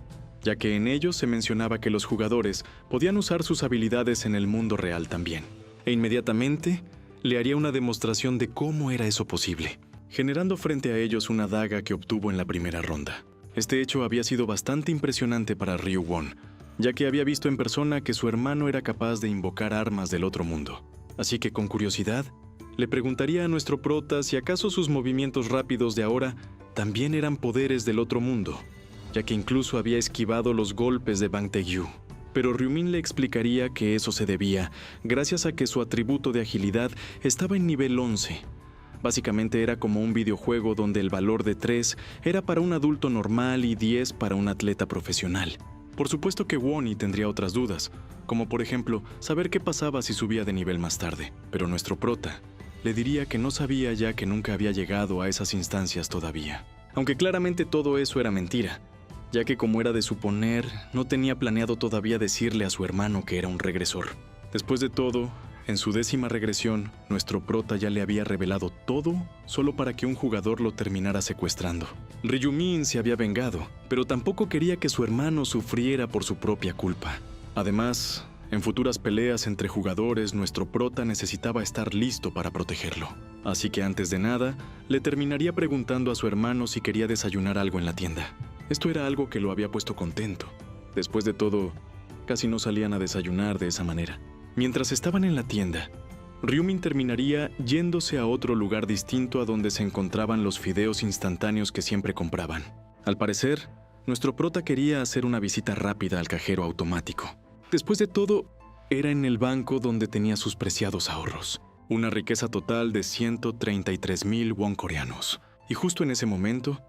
ya que en ellos se mencionaba que los jugadores podían usar sus habilidades en el mundo real también. E inmediatamente le haría una demostración de cómo era eso posible, generando frente a ellos una daga que obtuvo en la primera ronda. Este hecho había sido bastante impresionante para Ryuwon, ya que había visto en persona que su hermano era capaz de invocar armas del otro mundo. Así que con curiosidad, le preguntaría a nuestro prota si acaso sus movimientos rápidos de ahora también eran poderes del otro mundo, ya que incluso había esquivado los golpes de Bang Tae-gyu. Pero Ryumin le explicaría que eso se debía gracias a que su atributo de agilidad estaba en nivel 11. Básicamente era como un videojuego donde el valor de 3 era para un adulto normal y 10 para un atleta profesional. Por supuesto que Wonny tendría otras dudas, como por ejemplo, saber qué pasaba si subía de nivel más tarde. Pero nuestro prota le diría que no sabía ya que nunca había llegado a esas instancias todavía. Aunque claramente todo eso era mentira, ya que como era de suponer, no tenía planeado todavía decirle a su hermano que era un regresor. Después de todo, en su 10ª regresión, nuestro prota ya le había revelado todo solo para que un jugador lo terminara secuestrando. Ryumin se había vengado, pero tampoco quería que su hermano sufriera por su propia culpa. Además, en futuras peleas entre jugadores, nuestro prota necesitaba estar listo para protegerlo. Así que antes de nada, le terminaría preguntando a su hermano si quería desayunar algo en la tienda. Esto era algo que lo había puesto contento. Después de todo, casi no salían a desayunar de esa manera. Mientras estaban en la tienda, Ryumin terminaría yéndose a otro lugar distinto a donde se encontraban los fideos instantáneos que siempre compraban. Al parecer, nuestro prota quería hacer una visita rápida al cajero automático. Después de todo, era en el banco donde tenía sus preciados ahorros, una riqueza total de 133,000 won coreanos. Y justo en ese momento,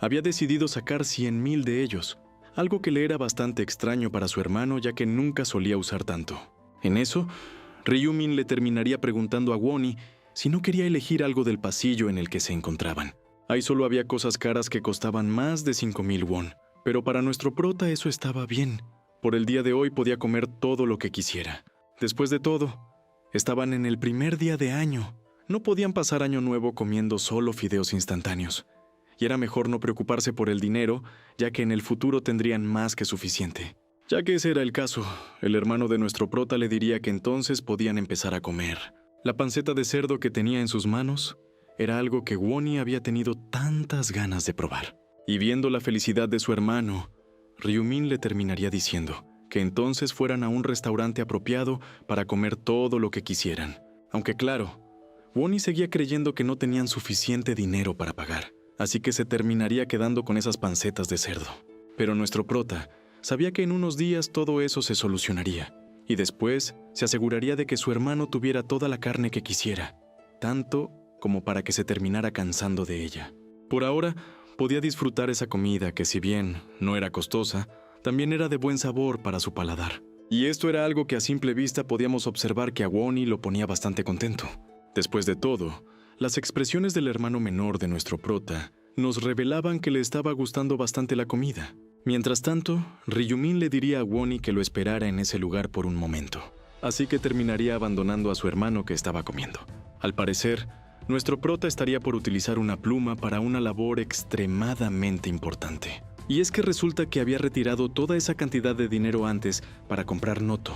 había decidido sacar 100,000 de ellos, algo que le era bastante extraño para su hermano ya que nunca solía usar tanto. En eso, Ryumin le terminaría preguntando a Wonny si no quería elegir algo del pasillo en el que se encontraban. Ahí solo había cosas caras que costaban más de 5,000 won, pero para nuestro prota eso estaba bien. Por el día de hoy podía comer todo lo que quisiera. Después de todo, estaban en el primer día de año. No podían pasar año nuevo comiendo solo fideos instantáneos. Y era mejor no preocuparse por el dinero, ya que en el futuro tendrían más que suficiente. Ya que ese era el caso, el hermano de nuestro prota le diría que entonces podían empezar a comer. La panceta de cerdo que tenía en sus manos era algo que Wonny había tenido tantas ganas de probar. Y viendo la felicidad de su hermano, Ryumin le terminaría diciendo que entonces fueran a un restaurante apropiado para comer todo lo que quisieran. Aunque claro, Wonny seguía creyendo que no tenían suficiente dinero para pagar, así que se terminaría quedando con esas pancetas de cerdo. Pero nuestro prota sabía que en unos días todo eso se solucionaría, y después se aseguraría de que su hermano tuviera toda la carne que quisiera, tanto como para que se terminara cansando de ella. Por ahora, podía disfrutar esa comida que, si bien no era costosa, también era de buen sabor para su paladar. Y esto era algo que a simple vista podíamos observar que a Wonny lo ponía bastante contento. Después de todo, las expresiones del hermano menor de nuestro prota nos revelaban que le estaba gustando bastante la comida. Mientras tanto, Ryumin le diría a Wonny que lo esperara en ese lugar por un momento. Así que terminaría abandonando a su hermano que estaba comiendo. Al parecer, nuestro prota estaría por utilizar una pluma para una labor extremadamente importante. Y es que resulta que había retirado toda esa cantidad de dinero antes para comprar Noto,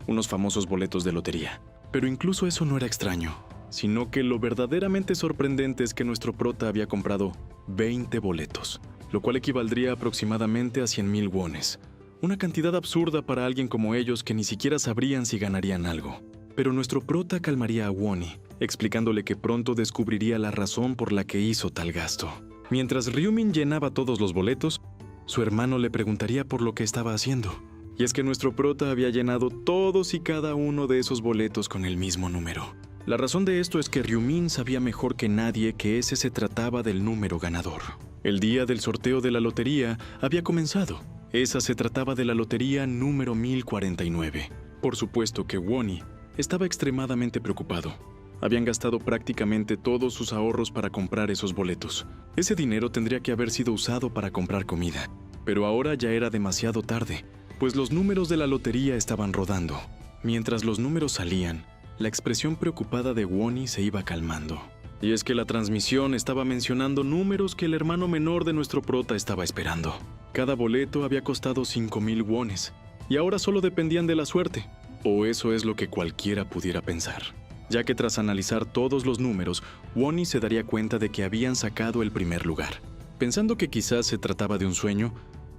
unos famosos boletos de lotería. Pero incluso eso no era extraño, sino que lo verdaderamente sorprendente es que nuestro prota había comprado 20 boletos, lo cual equivaldría aproximadamente a 100,000 wones. Una cantidad absurda para alguien como ellos que ni siquiera sabrían si ganarían algo. Pero nuestro prota calmaría a Wonnie, explicándole que pronto descubriría la razón por la que hizo tal gasto. Mientras Ryumin llenaba todos los boletos, su hermano le preguntaría por lo que estaba haciendo. Y es que nuestro prota había llenado todos y cada uno de esos boletos con el mismo número. La razón de esto es que Ryumin sabía mejor que nadie que ese se trataba del número ganador. El día del sorteo de la lotería había comenzado. Esa se trataba de la lotería número 1049. Por supuesto que Wonnie estaba extremadamente preocupado. Habían gastado prácticamente todos sus ahorros para comprar esos boletos. Ese dinero tendría que haber sido usado para comprar comida. Pero ahora ya era demasiado tarde, pues los números de la lotería estaban rodando. Mientras los números salían, la expresión preocupada de Wonnie se iba calmando. Y es que la transmisión estaba mencionando números que el hermano menor de nuestro prota estaba esperando. Cada boleto había costado 5,000 wones, y ahora solo dependían de la suerte. O eso es lo que cualquiera pudiera pensar. Ya que tras analizar todos los números, Wonnie se daría cuenta de que habían sacado el primer lugar. Pensando que quizás se trataba de un sueño,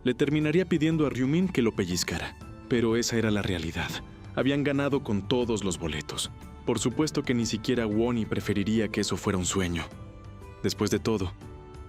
le terminaría pidiendo a Ryumin que lo pellizcara. Pero esa era la realidad. Habían ganado con todos los boletos. Por supuesto que ni siquiera Wonnie preferiría que eso fuera un sueño. Después de todo,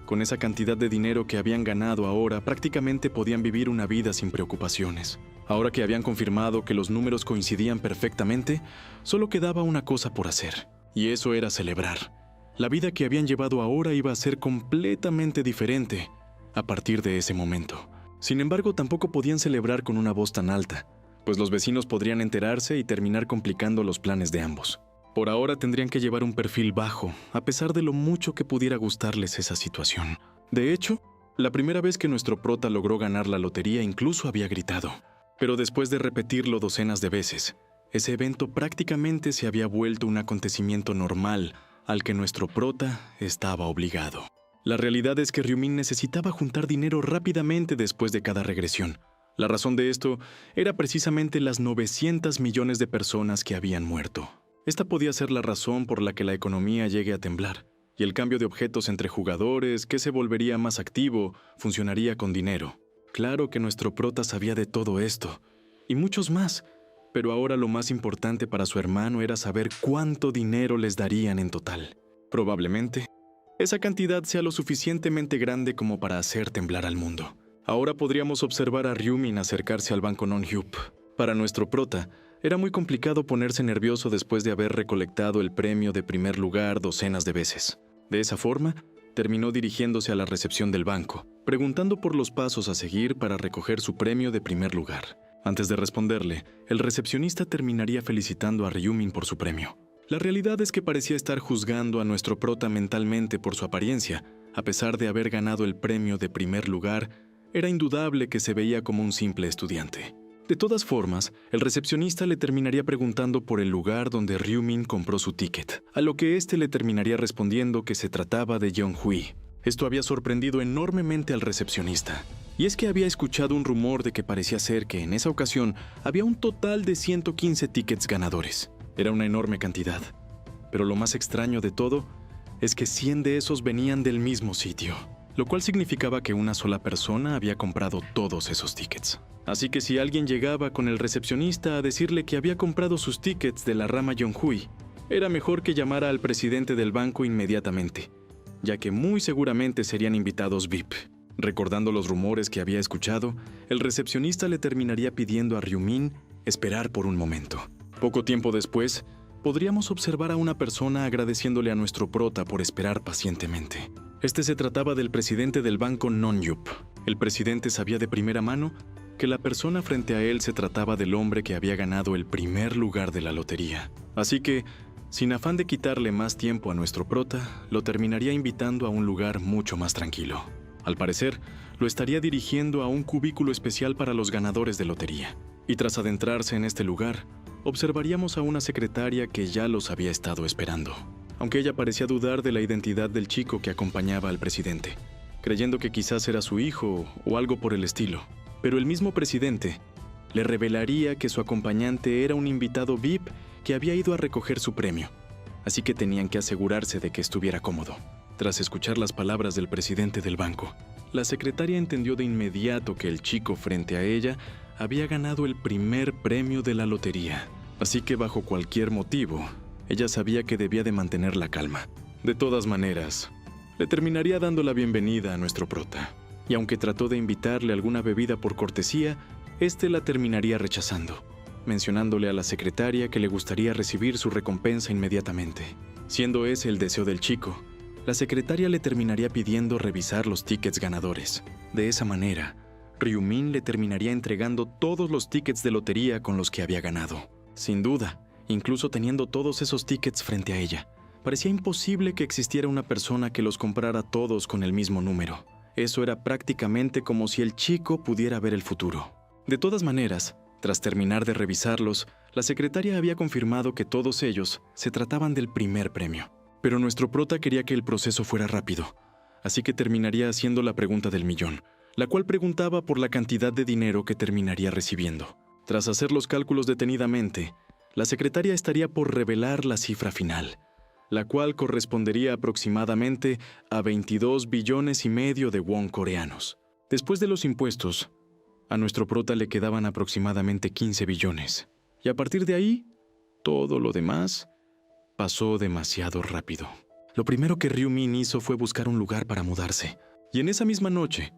con esa cantidad de dinero que habían ganado ahora, prácticamente podían vivir una vida sin preocupaciones. Ahora que habían confirmado que los números coincidían perfectamente, solo quedaba una cosa por hacer, y eso era celebrar. La vida que habían llevado ahora iba a ser completamente diferente a partir de ese momento. Sin embargo, tampoco podían celebrar con una voz tan alta, pues los vecinos podrían enterarse y terminar complicando los planes de ambos. Por ahora tendrían que llevar un perfil bajo, a pesar de lo mucho que pudiera gustarles esa situación. De hecho, la primera vez que nuestro prota logró ganar la lotería incluso había gritado. Pero después de repetirlo docenas de veces, ese evento prácticamente se había vuelto un acontecimiento normal al que nuestro prota estaba obligado. La realidad es que Ryumin necesitaba juntar dinero rápidamente después de cada regresión. La razón de esto era precisamente las 900 millones de personas que habían muerto. Esta podía ser la razón por la que la economía llegue a temblar, y el cambio de objetos entre jugadores, que se volvería más activo, funcionaría con dinero. Claro que nuestro prota sabía de todo esto, y muchos más, pero ahora lo más importante para su hermano era saber cuánto dinero les darían en total. Probablemente, esa cantidad sea lo suficientemente grande como para hacer temblar al mundo. Ahora podríamos observar a Ryumin acercarse al banco Non-Hyup. Para nuestro prota, era muy complicado ponerse nervioso después de haber recolectado el premio de primer lugar docenas de veces. De esa forma, terminó dirigiéndose a la recepción del banco, preguntando por los pasos a seguir para recoger su premio de primer lugar. Antes de responderle, el recepcionista terminaría felicitando a Ryumin por su premio. La realidad es que parecía estar juzgando a nuestro prota mentalmente por su apariencia. A pesar de haber ganado el premio de primer lugar, era indudable que se veía como un simple estudiante. De todas formas, el recepcionista le terminaría preguntando por el lugar donde Ryumin compró su ticket, a lo que éste le terminaría respondiendo que se trataba de Yeonhui. Esto había sorprendido enormemente al recepcionista. Y es que había escuchado un rumor de que parecía ser que en esa ocasión había un total de 115 tickets ganadores. Era una enorme cantidad. Pero lo más extraño de todo es que 100 de esos venían del mismo sitio, lo cual significaba que una sola persona había comprado todos esos tickets. Así que si alguien llegaba con el recepcionista a decirle que había comprado sus tickets de la rama Yeonhui, era mejor que llamara al presidente del banco inmediatamente, ya que muy seguramente serían invitados VIP. Recordando los rumores que había escuchado, el recepcionista le terminaría pidiendo a Ryumin esperar por un momento. Poco tiempo después, podríamos observar a una persona agradeciéndole a nuestro prota por esperar pacientemente. Este se trataba del presidente del banco Non-Hyup. El presidente sabía de primera mano que la persona frente a él se trataba del hombre que había ganado el primer lugar de la lotería. Así que, sin afán de quitarle más tiempo a nuestro prota, lo terminaría invitando a un lugar mucho más tranquilo. Al parecer, lo estaría dirigiendo a un cubículo especial para los ganadores de lotería. Y tras adentrarse en este lugar, observaríamos a una secretaria que ya los había estado esperando, aunque ella parecía dudar de la identidad del chico que acompañaba al presidente, creyendo que quizás era su hijo o algo por el estilo. Pero el mismo presidente le revelaría que su acompañante era un invitado VIP que había ido a recoger su premio, así que tenían que asegurarse de que estuviera cómodo. Tras escuchar las palabras del presidente del banco, la secretaria entendió de inmediato que el chico frente a ella había ganado el primer premio de la lotería, así que bajo cualquier motivo, ella sabía que debía de mantener la calma. De todas maneras, le terminaría dando la bienvenida a nuestro prota, y aunque trató de invitarle alguna bebida por cortesía, este la terminaría rechazando, mencionándole a la secretaria que le gustaría recibir su recompensa inmediatamente. Siendo ese el deseo del chico, la secretaria le terminaría pidiendo revisar los tickets ganadores. De esa manera, Ryu-min le terminaría entregando todos los tickets de lotería con los que había ganado. Sin duda, incluso teniendo todos esos tickets frente a ella, parecía imposible que existiera una persona que los comprara todos con el mismo número. Eso era prácticamente como si el chico pudiera ver el futuro. De todas maneras, tras terminar de revisarlos, la secretaria había confirmado que todos ellos se trataban del primer premio. Pero nuestro prota quería que el proceso fuera rápido, así que terminaría haciendo la pregunta del millón, la cual preguntaba por la cantidad de dinero que terminaría recibiendo. Tras hacer los cálculos detenidamente, la secretaria estaría por revelar la cifra final, la cual correspondería aproximadamente a 22,5 billones de won coreanos. Después de los impuestos, a nuestro prota le quedaban aproximadamente 15 billones, y a partir de ahí, todo lo demás pasó demasiado rápido. Lo primero que Ryu-min hizo fue buscar un lugar para mudarse, y en esa misma noche,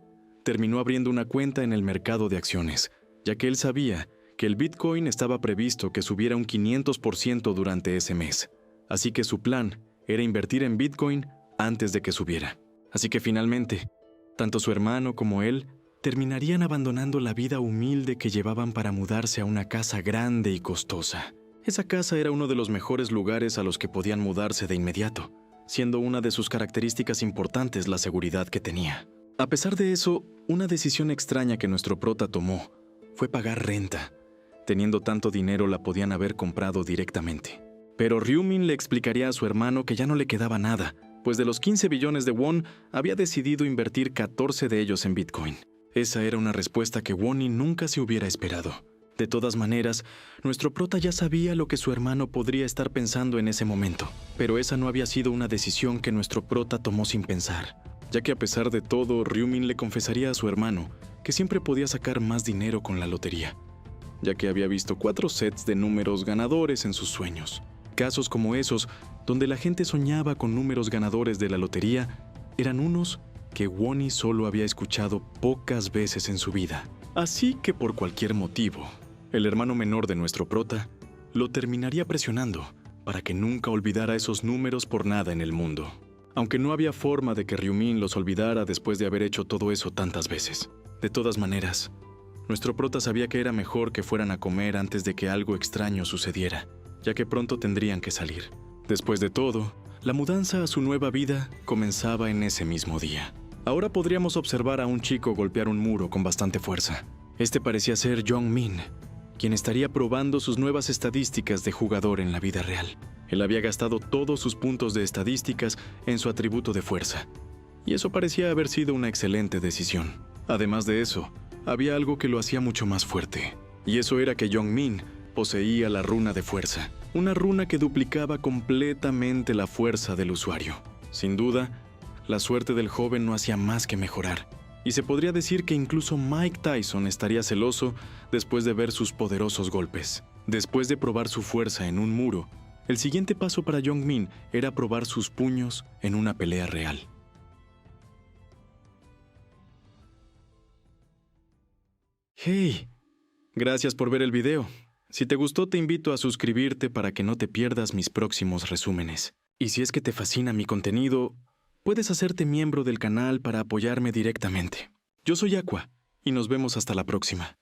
terminó abriendo una cuenta en el mercado de acciones, ya que él sabía que el Bitcoin estaba previsto que subiera un 500% durante ese mes. Así que su plan era invertir en Bitcoin antes de que subiera. Así que finalmente, tanto su hermano como él terminarían abandonando la vida humilde que llevaban para mudarse a una casa grande y costosa. Esa casa era uno de los mejores lugares a los que podían mudarse de inmediato, siendo una de sus características importantes la seguridad que tenía. A pesar de eso, una decisión extraña que nuestro prota tomó fue pagar renta. Teniendo tanto dinero la podían haber comprado directamente. Pero Ryu-min le explicaría a su hermano que ya no le quedaba nada, pues de los 15 billones de won había decidido invertir 14 de ellos en Bitcoin. Esa era una respuesta que Won-i nunca se hubiera esperado. De todas maneras, nuestro prota ya sabía lo que su hermano podría estar pensando en ese momento, pero esa no había sido una decisión que nuestro prota tomó sin pensar, ya que a pesar de todo, Ryu-min le confesaría a su hermano que siempre podía sacar más dinero con la lotería, ya que había visto 4 sets de números ganadores en sus sueños. Casos como esos, donde la gente soñaba con números ganadores de la lotería, eran unos que Won-i solo había escuchado pocas veces en su vida. Así que por cualquier motivo, el hermano menor de nuestro prota lo terminaría presionando para que nunca olvidara esos números por nada en el mundo. Aunque no había forma de que Ryu-min los olvidara después de haber hecho todo eso tantas veces. De todas maneras, nuestro prota sabía que era mejor que fueran a comer antes de que algo extraño sucediera, ya que pronto tendrían que salir. Después de todo, la mudanza a su nueva vida comenzaba en ese mismo día. Ahora podríamos observar a un chico golpear un muro con bastante fuerza. Este parecía ser Jong-min, quien estaría probando sus nuevas estadísticas de jugador en la vida real. Él había gastado todos sus puntos de estadísticas en su atributo de fuerza, y eso parecía haber sido una excelente decisión. Además de eso, había algo que lo hacía mucho más fuerte, y eso era que Jong-min poseía la runa de fuerza, una runa que duplicaba completamente la fuerza del usuario. Sin duda, la suerte del joven no hacía más que mejorar, y se podría decir que incluso Mike Tyson estaría celoso después de ver sus poderosos golpes. Después de probar su fuerza en un muro, el siguiente paso para Jong-min era probar sus puños en una pelea real. ¡Hey! Gracias por ver el video. Si te gustó, te invito a suscribirte para que no te pierdas mis próximos resúmenes. Y si es que te fascina mi contenido, puedes hacerte miembro del canal para apoyarme directamente. Yo soy Aqua, y nos vemos hasta la próxima.